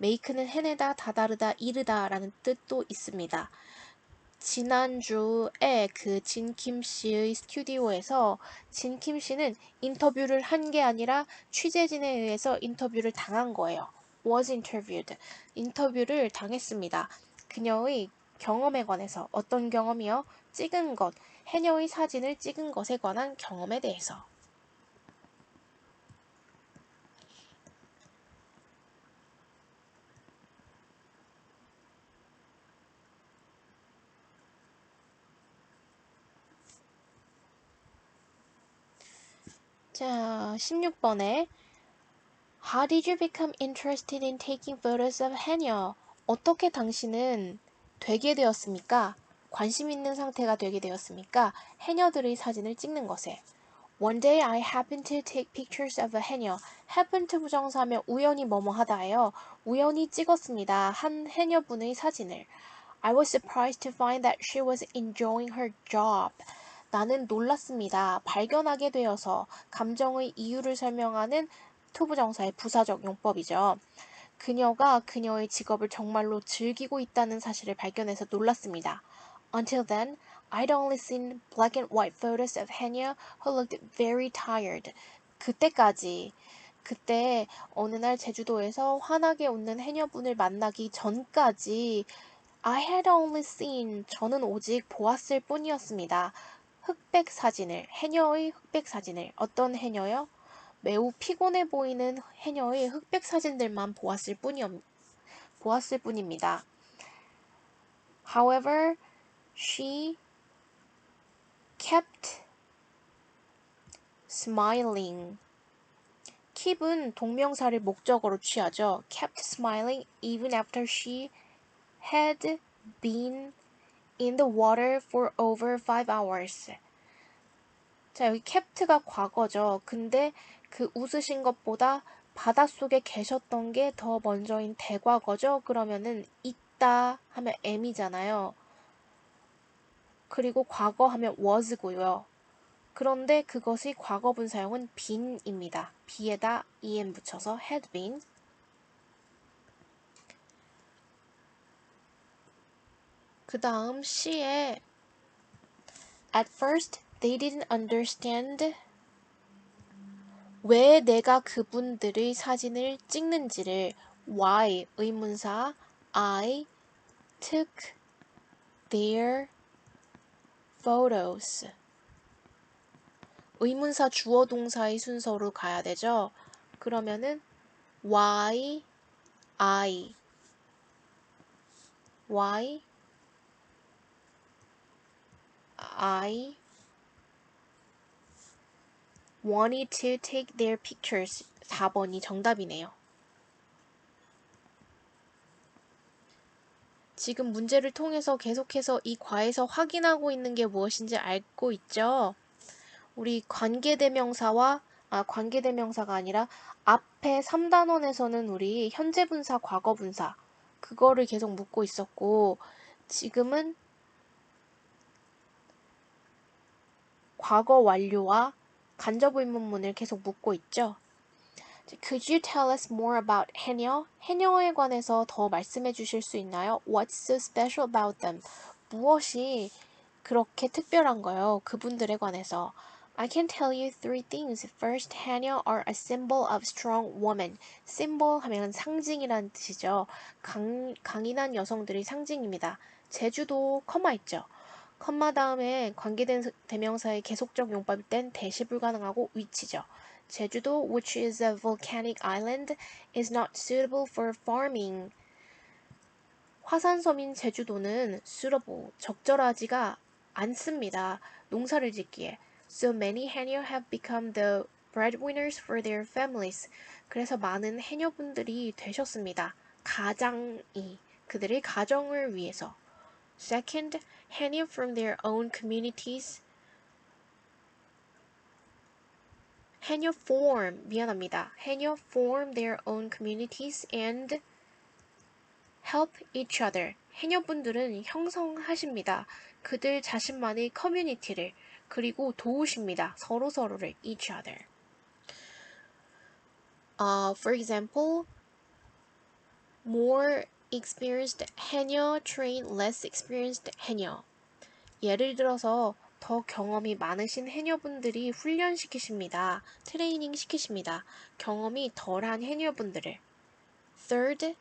make는 해내다, 다다르다, 이르다 라는 뜻도 있습니다. 지난주에 그 진킴 씨의 스튜디오에서 진킴 씨는 인터뷰를 한 게 아니라 취재진에 의해서 인터뷰를 당한 거예요. was interviewed. 인터뷰를 당했습니다. 그녀의 경험에 관해서. 어떤 경험이요? 찍은 것. 해녀의 사진을 찍은 것에 관한 경험에 대해서. 자, 16번에 How did you become interested in taking photos of 해녀? 어떻게 당신은 되게 되었습니까? 관심 있는 상태가 되게 되었습니까? 해녀들의 사진을 찍는 것에. One day I happened to take pictures of a 해녀. happen to 부정사하면 우연히 뭐뭐 하다예요. 우연히 찍었습니다. 한 해녀분의 사진을. I was surprised to find that she was enjoying her job. 나는 놀랐습니다. 발견하게 되어서 감정의 이유를 설명하는 투부정사의 부사적 용법이죠. 그녀가 그녀의 직업을 정말로 즐기고 있다는 사실을 발견해서 놀랐습니다. Until then, I'd only seen black and white photos of Henya who looked very tired. 그때 어느 날 제주도에서 환하게 웃는 해녀분을 만나기 전까지 I had only seen, 저는 오직 보았을 뿐이었습니다. 흑백 사진을, 해녀의 흑백 사진을. 어떤 해녀요? 매우 피곤해 보이는 해녀의 흑백 사진들만 보았을 뿐입니다. However, she kept smiling. keep은 동명사를 목적어로 취하죠. kept smiling even after she had been in the water for over 5 hours. 자, 여기 kept가 과거죠. 근데 그 웃으신 것보다 바닷속에 계셨던 게 더 먼저인 대과거죠. 그러면은 있다 하면 am이잖아요. 그리고 과거 하면 was고요. 그런데 그것의 과거분 사용은 been입니다. be에다 en 붙여서 had been. 그 다음 she에 At first they didn't understand 왜 내가 그분들의 사진을 찍는지를. why 의문사 I took their photos. 의문사 주어 동사의 순서로 가야 되죠. 그러면은 why I wanted to take their pictures. 4번이 정답이네요. 지금 문제를 통해서 계속해서 이 과에서 확인하고 있는 게 무엇인지 알고 있죠? 우리 관계대명사가 아니라 앞에 3단원에서는 우리 현재분사, 과거분사 그거를 계속 묻고 있었고 지금은 과거 완료와 간접 의문문을 계속 묻고 있죠. Could you tell us more about 해녀? 해녀에 관해서 더 말씀해 주실 수 있나요? What's so special about them? 무엇이 그렇게 특별한 거요? 그분들에 관해서. I can tell you 3 things. First, 해녀 are a symbol of strong women. symbol 하면 상징이란 뜻이죠. 강인한 여성들의 상징입니다. 제주도 컴마 있죠. 컴마 다음에 관계대명사의 계속적 용법일 땐 대시 불가능하고 위치죠. 제주도, which is a volcanic island, is not suitable for farming. 화산섬인 제주도는 suitable, 적절하지가 않습니다. 농사를 짓기에. So many 해녀 have become the breadwinners for their families. 그래서 많은 해녀분들이 되셨습니다. 가장이, 그들의 가정을 위해서. Second, 해녀 from their own communities. 해녀 form their own communities and help each other. 해녀분들은 형성하십니다. 그들 자신만의 커뮤니티를 그리고 도우십니다. 서로서로를 each other. For example, more experienced 해녀 train less experienced 해녀. 예를 들어서 더 경험이 많으신 해녀분들이 훈련시키십니다. 트레이닝 시키십니다. 경험이 덜한 해녀분들을. Third,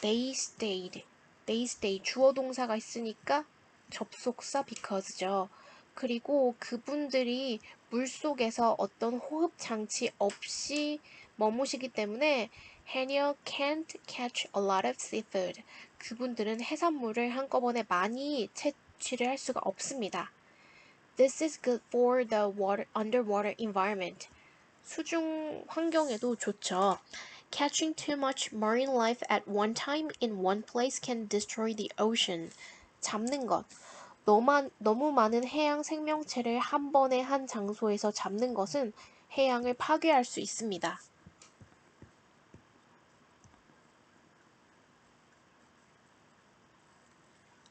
they stayed. They stay 주어 동사가 있으니까 접속사 because죠. 그리고 그분들이 물속에서 어떤 호흡 장치 없이 머무시기 때문에 해녀 can't catch a lot of seafood. 그분들은 해산물을 한꺼번에 많이 채취를 할 수가 없습니다. This is good for the underwater environment. 수중 환경에도 좋죠. Catching too much marine life at one time in one place can destroy the ocean. 잡는 것. 너무 많은 해양 생명체를 한 번에 한 장소에서 잡는 것은 해양을 파괴할 수 있습니다.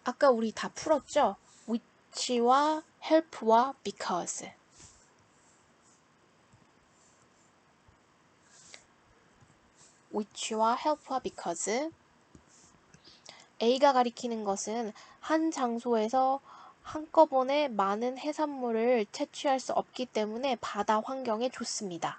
아까 우리 다 풀었죠? which와 help와 because. which와 help와 because. A가 가리키는 것은 한 장소에서 한꺼번에 많은 해산물을 채취할 수 없기 때문에 바다 환경에 좋습니다.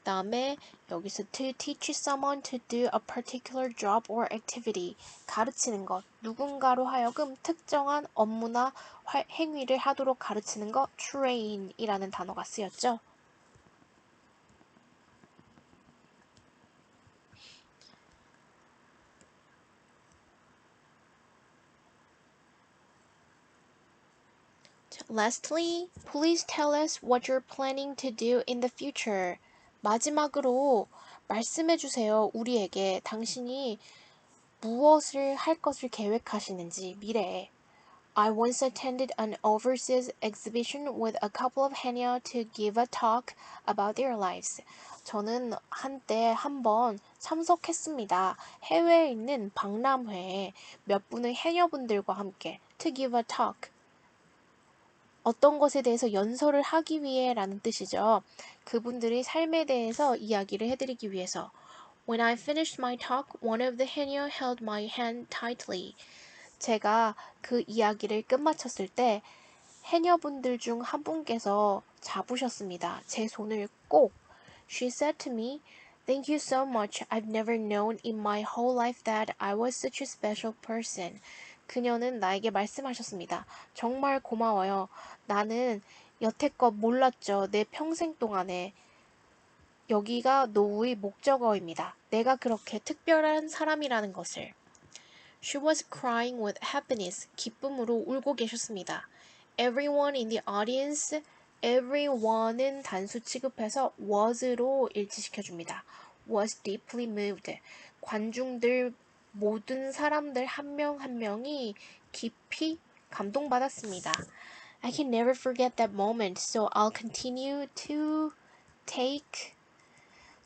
다음에 여기서 to teach someone to do a particular job or activity. 가르치는 것. 누군가로 하여금 특정한 업무나 행위를 하도록 가르치는 것. train이라는 단어가 쓰였죠. Lastly, please tell us what you're planning to do in the future. 마지막으로 말씀해 주세요. 우리에게 당신이 무엇을 할 것을 계획하시는지 미래에. I once attended an overseas exhibition with a couple of 해녀 to give a talk about their lives. 저는 한때 한번 참석했습니다. 해외에 있는 박람회에 몇 분의 해녀분들과 함께 to give a talk. 어떤 것에 대해서 연설을 하기 위해라는 뜻이죠. 그분들의 삶에 대해서 이야기를 해드리기 위해서. When I finished my talk, one of the 해녀 held my hand tightly. 제가 그 이야기를 끝마쳤을 때 해녀분들 중 한 분께서 잡으셨습니다. 제 손을 꼭. She said to me, "Thank you so much. I've never known in my whole life that I was such a special person." 그녀는 나에게 말씀하셨습니다. 정말 고마워요. 나는 여태껏 몰랐죠. 내 평생 동안에. 여기가 노우의 목적어입니다. 내가 그렇게 특별한 사람이라는 것을. She was crying with happiness. 기쁨으로 울고 계셨습니다. Everyone in the audience, everyone은 단수 취급해서 was로 일치시켜줍니다. was deeply moved. 관중들 모든 사람들 한 명 한 명이 깊이 감동받았습니다. I can never forget that moment, so I'll continue to take.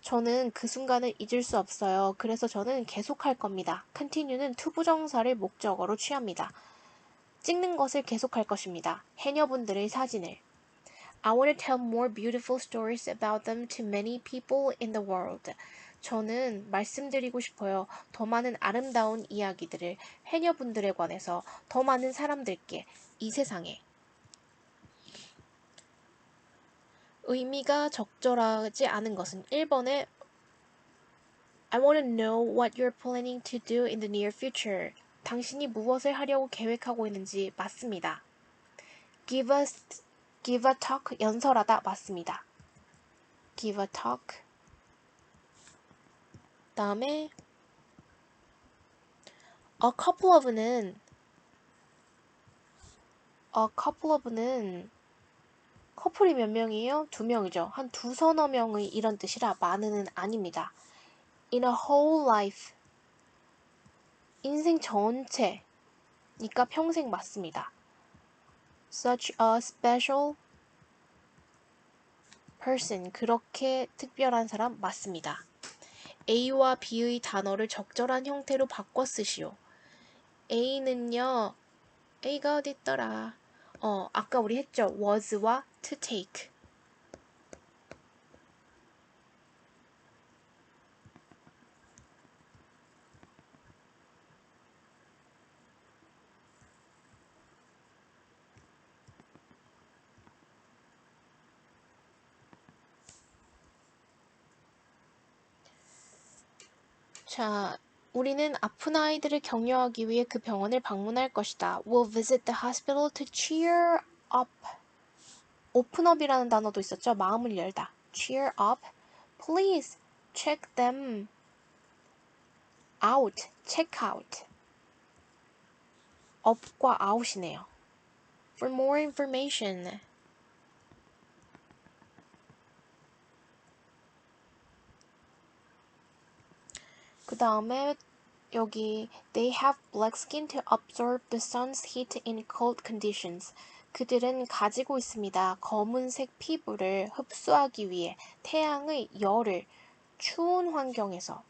저는 그 순간을 잊을 수 없어요. 그래서 저는 계속할 겁니다. continue는 투부정사를 목적어로 취합니다. 찍는 것을 계속할 것입니다. 해녀분들의 사진을. I want to tell more beautiful stories about them to many people in the world. 저는 말씀드리고 싶어요. 더 많은 아름다운 이야기들을 해녀분들에 관해서 더 많은 사람들께 이 세상에. 의미가 적절하지 않은 것은 1번에 I want to know what you're planning to do in the near future. 당신이 무엇을 하려고 계획하고 있는지 맞습니다. Give a talk 연설하다 맞습니다. Give a talk. 다음에 a couple of는 커플이 몇 명이에요? 2명이죠. 한 두서너 명의 이런 뜻이라 많은은 아닙니다. In a whole life 인생 전체 니까 평생 맞습니다. Such a special person. 그렇게 특별한 사람 맞습니다. A와 B의 단어를 적절한 형태로 바꿔 쓰시오. A는요. A가 어디 있더라? 아까 우리 했죠. was와 to take. 자, 우리는 아픈 아이들을 격려하기 위해 그 병원을 방문할 것이다. We'll visit the hospital to cheer up. open up이라는 단어도 있었죠. 마음을 열다. cheer up. Please check them out. check out. up과 out이네요. For more information. 그 다음에 여기 They have black skin to absorb the sun's heat in cold conditions. 그들은 가지고 있습니다. 검은색 피부를 흡수하기 위해 태양의 열을 추운 환경에서.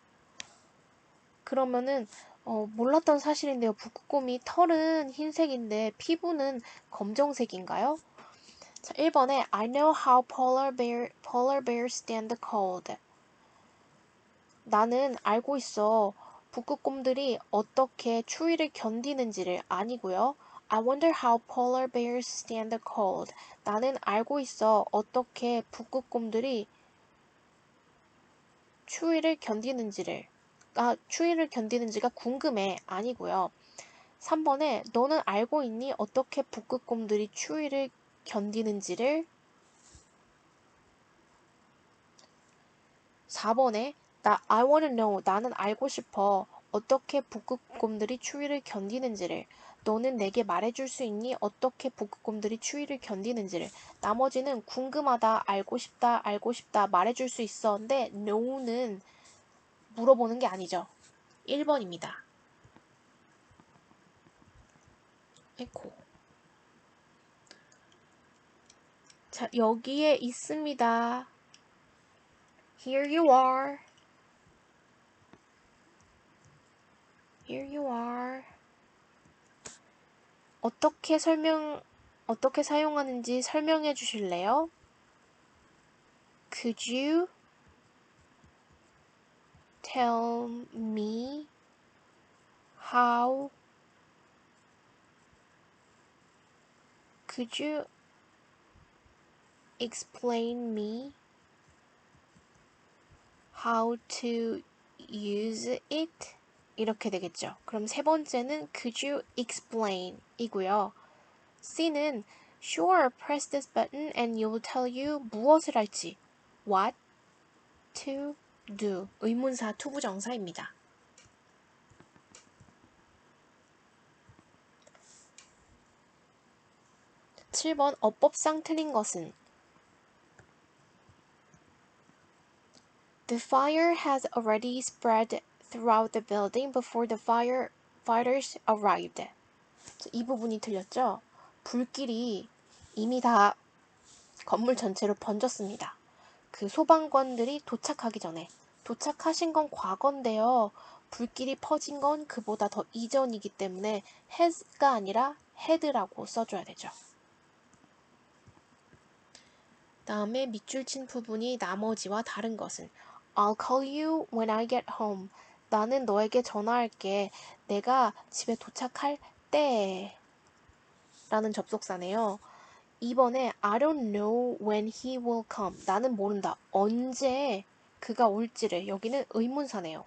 그러면은 몰랐던 사실인데요. 북극곰이 털은 흰색인데 피부는 검정색인가요? 자, 1번에 I know how polar bears stand the cold. 나는 알고 있어. 북극곰들이 어떻게 추위를 견디는지를 아니고요. I wonder how polar bears stand the cold. 나는 알고 있어. 어떻게 북극곰들이 추위를 견디는지가 궁금해. 아니고요. 3번에 너는 알고 있니? 어떻게 북극곰들이 추위를 견디는지를. 4번에 I wanna know. 나는 알고 싶어. 어떻게 북극곰들이 추위를 견디는지를. 너는 내게 말해줄 수 있니? 어떻게 북극곰들이 추위를 견디는지를. 나머지는 궁금하다, 알고 싶다, 말해줄 수 있어. 근데 know는 물어보는 게 아니죠. 1번입니다. 에코. 자, 여기에 있습니다. Here you are. Here you are. 어떻게 사용하는지 설명해 주실래요? Could you tell me how? Could you explain me how to use it? 이렇게 되겠죠. 그럼 세 번째는 could you explain 이고요. C는 sure, press this button and it will tell you 무엇을 할지. What to do. 의문사 투부정사입니다. 7번 어법상 틀린 것은 The fire has already spread throughout the building before the firefighters arrived. 이 부분이 틀렸죠? 불길이 이미 다 건물 전체로 번졌습니다. 그 소방관들이 도착하기 전에. 도착하신 건 과거인데요. 불길이 퍼진 건 그보다 더 이전이기 때문에 has가 아니라 had라고 써줘야 되죠. 다음에 밑줄 친 부분이 나머지와 다른 것은 I'll call you when I get home. 나는 너에게 전화할게. 내가 집에 도착할 때 라는 접속사네요. 2번에 I don't know when he will come. 나는 모른다. 언제 그가 올지를. 여기는 의문사네요.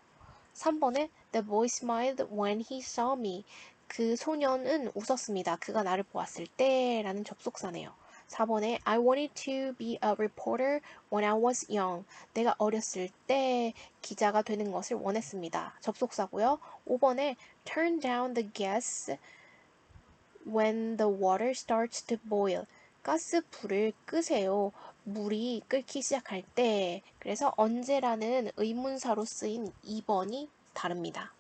3번에 The boy smiled when he saw me. 그 소년은 웃었습니다. 그가 나를 보았을 때 라는 접속사네요. 4번에 I wanted to be a reporter when I was young. 내가 어렸을 때 기자가 되는 것을 원했습니다. 접속사고요. 5번에 turn down the gas when the water starts to boil. 가스 불을 끄세요. 물이 끓기 시작할 때. 그래서 언제라는 의문사로 쓰인 2번이 다릅니다.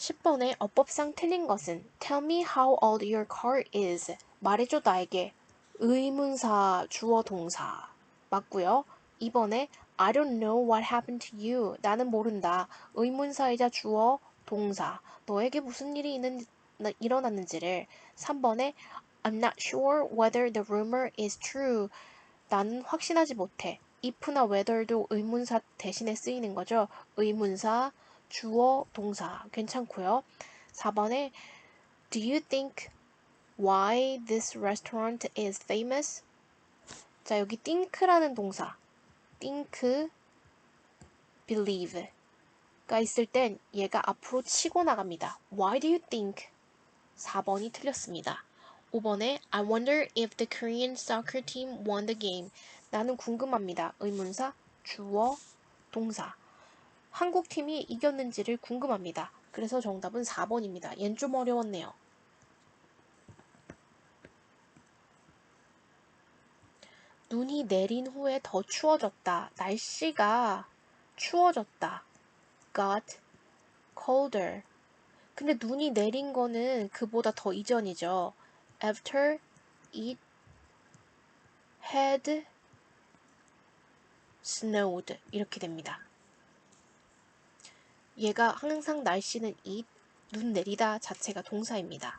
10번에 어법상 틀린 것은 Tell me how old your car is. 말해줘 나에게. 의문사, 주어, 동사. 맞고요. 2번에 I don't know what happened to you. 나는 모른다. 의문사이자 주어, 동사. 너에게 무슨 일이 일어났는지를. 3번에 I'm not sure whether the rumor is true. 나는 확신하지 못해. if나 whether도 의문사 대신에 쓰이는 거죠. 의문사, 주어, 동사. 괜찮고요. 4번에 Do you think why this restaurant is famous? 자, 여기 think라는 동사. think, believe가 있을 땐 얘가 앞으로 치고 나갑니다. Why do you think? 4번이 틀렸습니다. 5번에 I wonder if the Korean soccer team won the game. 나는 궁금합니다. 의문사, 주어, 동사. 한국 팀이 이겼는지를 궁금합니다. 그래서 정답은 4번입니다. 얜 좀 어려웠네요. 눈이 내린 후에 더 추워졌다. 날씨가 추워졌다. got colder. 근데 눈이 내린 거는 그보다 더 이전이죠. After it had snowed. 이렇게 됩니다. 얘가 항상 날씨는 it, 눈 내리다 자체가 동사입니다.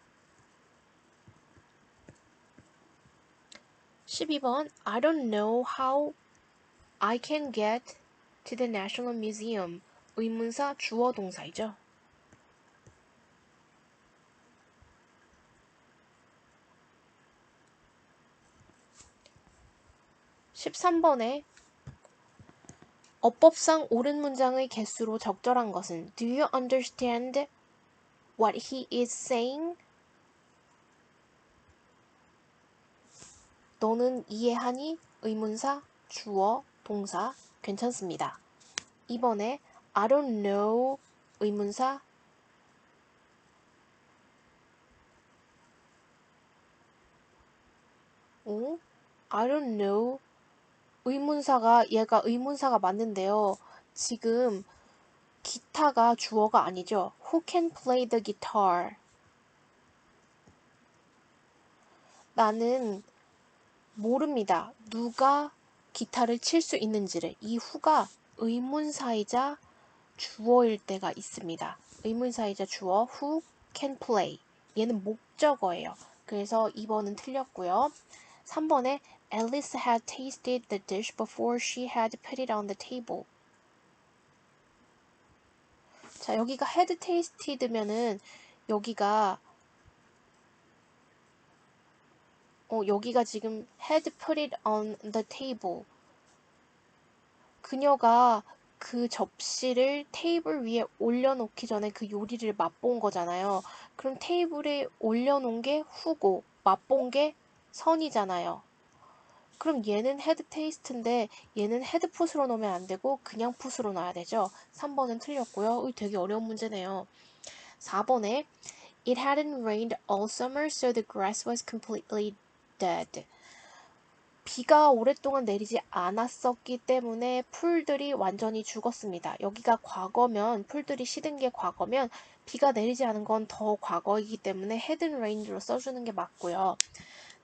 12번 I don't know how I can get to the National Museum. 의문사 주어 동사이죠. 13번에 어법상 옳은 문장의 개수로 적절한 것은 Do you understand what he is saying? 너는 이해하니? 의문사, 주어, 동사 괜찮습니다. 2번에 I don't know 의문사 I don't know 얘가 의문사가 맞는데요. 지금 기타가 주어가 아니죠. Who can play the guitar? 나는 모릅니다. 누가 기타를 칠 수 있는지를. 이 who가 의문사이자 주어일 때가 있습니다. 의문사이자 주어 who can play. 얘는 목적어예요. 그래서 2번은 틀렸고요. 3번에 Alice had tasted the dish before she had put it on the table. 자, 여기가 had tasted면은 여기가 지금 had put it on the table. 그녀가 그 접시를 테이블 위에 올려놓기 전에 그 요리를 맛본 거잖아요. 그럼 테이블에 올려놓은 게 후고 맛본 게 선이잖아요. 그럼 얘는 헤드 테이스트인데 얘는 헤드 풋으로 넣으면 안 되고 그냥 풋으로 넣어야 되죠. 3번은 틀렸고요. 되게 어려운 문제네요. 4번에 It hadn't rained all summer, so the grass was completely dead. 비가 오랫동안 내리지 않았었기 때문에 풀들이 완전히 죽었습니다. 여기가 과거면 풀들이 시든 게 과거면 비가 내리지 않은 건 더 과거이기 때문에 hadn't rained로 써주는 게 맞고요.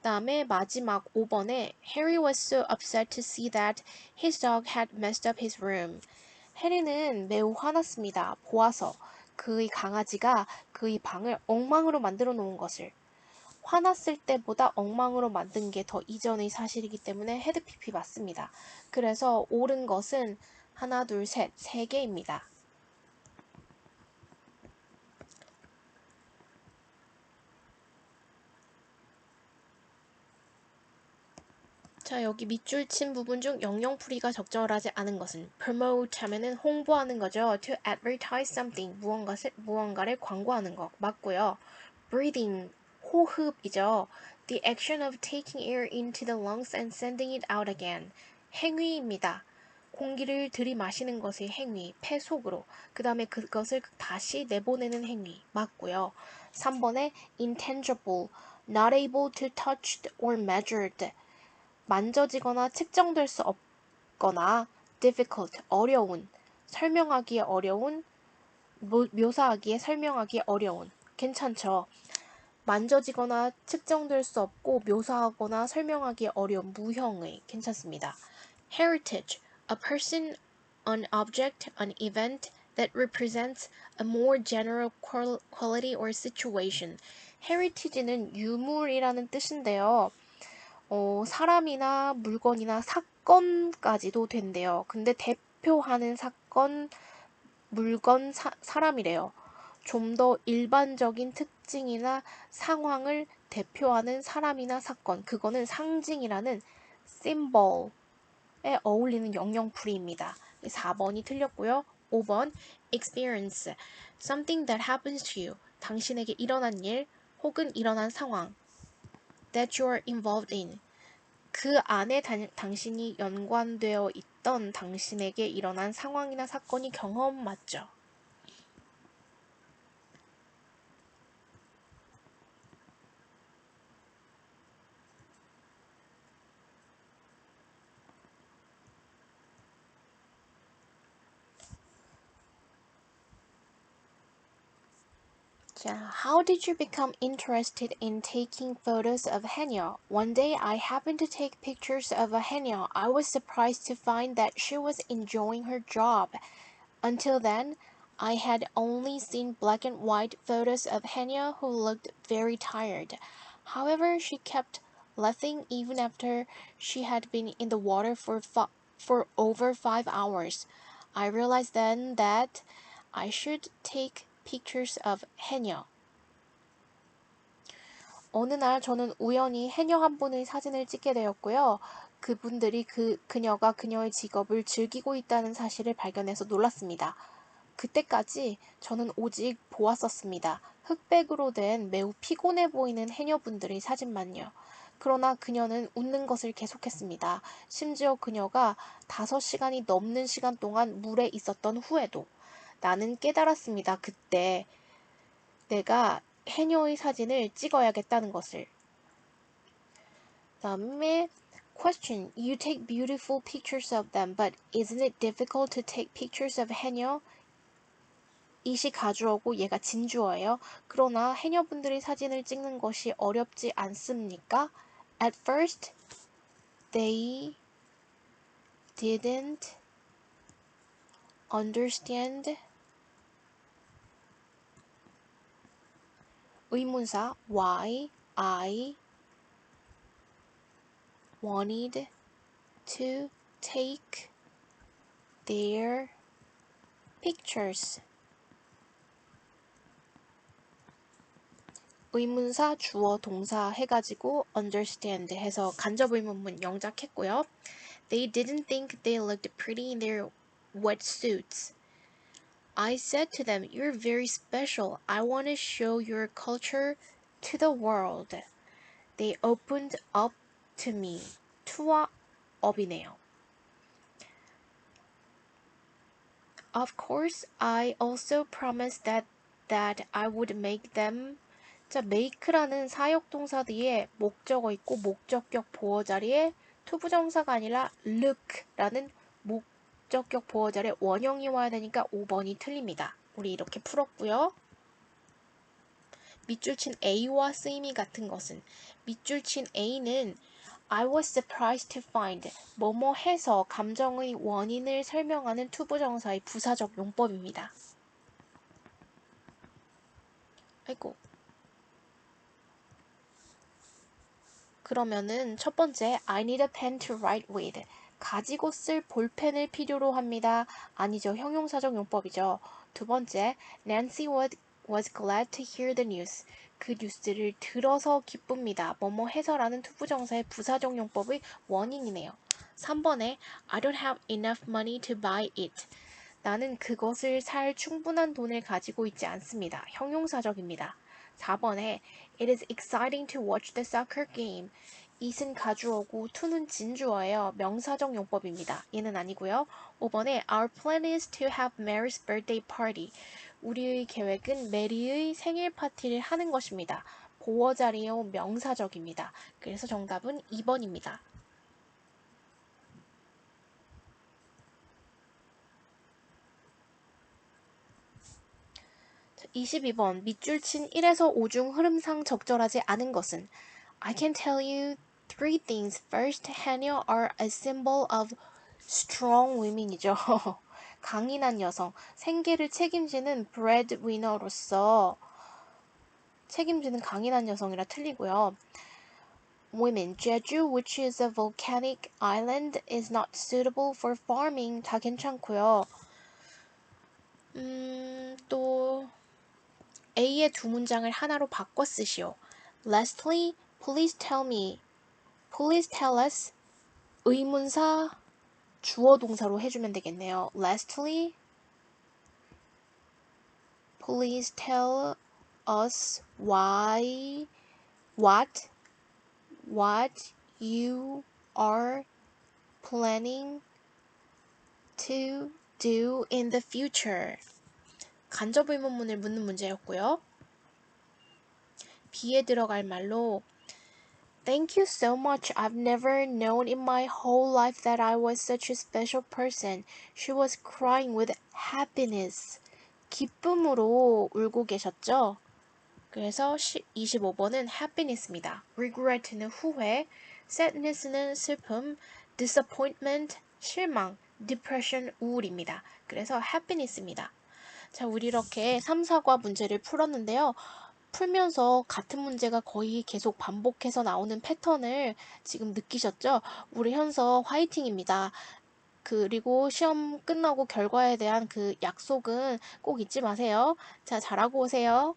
다음에 마지막 5번에 Harry was so upset to see that his dog had messed up his room. 해리는 매우 화났습니다. 보아서 그의 강아지가 그의 방을 엉망으로 만들어 놓은 것을. 화났을 때보다 엉망으로 만든 게 더 이전의 사실이기 때문에 헤드 PP 맞습니다. 그래서 옳은 것은 하나, 둘, 셋, 세 개입니다. 자, 여기 밑줄 친 부분 중 영영풀이가 적절하지 않은 것은 promote 하면은 홍보하는 거죠. to advertise something, 무언가를 광고하는 거 맞고요. breathing, 호흡이죠. the action of taking air into the lungs and sending it out again. 행위입니다. 공기를 들이마시는 것의 행위, 폐 속으로. 그 다음에 그것을 다시 내보내는 행위 맞고요. 3번에 intangible, not able to touched or measured. 만져지거나 측정될 수 없거나 difficult, 어려운, 설명하기 어려운, 묘사하기에 설명하기 어려운. 괜찮죠? 만져지거나 측정될 수 없고 묘사하거나 설명하기 어려운 무형의. 괜찮습니다. Heritage, a person, an object, an event that represents a more general quality or situation. heritage는 유물이라는 뜻인데요. 사람이나 물건이나 사건까지도 된대요. 근데 대표하는 사건, 물건, 사람이래요. 좀 더 일반적인 특징이나 상황을 대표하는 사람이나 사건, 그거는 상징이라는 symbol에 어울리는 영영풀이입니다. 4번이 틀렸고요. 5번 experience, something that happens to you, 당신에게 일어난 일 혹은 일어난 상황 that you are involved in, 그 안에 당신이 연관되어 있던 당신에게 일어난 상황이나 사건이 경험 맞죠? 자, how did you become interested in taking photos of Henya? One day I happened to take pictures of a Henya. I was surprised to find that she was enjoying her job. Until then, I had only seen black and white photos of Henya who looked very tired. However, she kept laughing even after she had been in the water for over 5 hours. I realized then that I should take pictures of 해녀. 어느 날 저는 우연히 해녀 한 분의 사진을 찍게 되었고요. 그분들이 그녀가 그녀의 직업을 즐기고 있다는 사실을 발견해서 놀랐습니다. 그때까지 저는 오직 보았었습니다. 흑백으로 된 매우 피곤해 보이는 해녀분들의 사진만요. 그러나 그녀는 웃는 것을 계속했습니다. 심지어 그녀가 5시간이 넘는 시간 동안 물에 있었던 후에도. 나는 깨달았습니다. 그때 내가 해녀의 사진을 찍어야겠다는 것을. 다음에 question. You take beautiful pictures of them, but isn't it difficult to take pictures of 해녀? 이시 가주어고 얘가 진주어예요. 그러나 해녀분들의 사진을 찍는 것이 어렵지 않습니까? At first, they didn't understand. 의문사 why I wanted to take their pictures. 의문사 주어 동사 해가지고 understand 해서 간접의문문 영작했고요. They didn't think they looked pretty in their wetsuits. I said to them, "You're very special. I want to show your culture to the world." They opened up to me. to와 up이네요. Of course, I also promised that I would make them. 자, make라는 사역동사 뒤에 목적어 있고 목적격 보어 자리에 투부정사가 아니라 look라는 목적격 보어 자리에 원형이 와야 되니까 5번이 틀립니다. 우리 이렇게 풀었고요. 밑줄 친 A와 쓰임이 같은 것은 밑줄 친 A는 I was surprised to find 뭐뭐 해서 감정의 원인을 설명하는 투부정사의 부사적 용법입니다. 아이고. 그러면은 첫 번째 I need a pen to write with. 가지고 쓸 볼펜을 필요로 합니다. 아니죠. 형용사적 용법이죠. 두 번째 Nancy was glad to hear the news. 그 뉴스를 들어서 기쁩니다. 뭐뭐 해서라는 투부정사의 부사적 용법의 원인이네요. 3번에 I don't have enough money to buy it. 나는 그것을 살 충분한 돈을 가지고 있지 않습니다. 형용사적입니다. 4번에 It is exciting to watch the soccer game. it은 가주어고 to는 진주어예요. 명사적 용법입니다. 얘는 아니고요. 5번에 Our plan is to have Mary's birthday party. 우리의 계획은 메리의 생일 파티를 하는 것입니다. 보어 자리에 온 명사적입니다. 그래서 정답은 2번입니다. 22번 밑줄 친 1에서 5 중 흐름상 적절하지 않은 것은 I can tell you three things. First, 해녀 are a symbol of strong women이죠. 강인한 여성, 생계를 책임지는 breadwinner로서 책임지는 강인한 여성이라 틀리고요. Women, Jeju, which is a volcanic island, is not suitable for farming. 다 괜찮고요. 또 A의 두 문장을 하나로 바꿔 쓰시오. Lastly, please tell me. Please tell us. 의문사 주어 동사로 해주면 되겠네요. Lastly, please tell us what you are planning to do in the future. 간접 의문문을 묻는 문제였고요. B에 들어갈 말로 Thank you so much. I've never known in my whole life that I was such a special person. She was crying with happiness. 기쁨으로 울고 계셨죠? 그래서 25번은 happiness입니다. regret는 후회, sadness는 슬픔, disappointment, 실망, depression, 우울입니다. 그래서 happiness입니다. 자, 우리 이렇게 3, 4과 문제를 풀었는데요. 풀면서 같은 문제가 거의 계속 반복해서 나오는 패턴을 지금 느끼셨죠? 우리 현서 화이팅입니다. 그리고 시험 끝나고 결과에 대한 그 약속은 꼭 잊지 마세요. 자, 잘하고 오세요.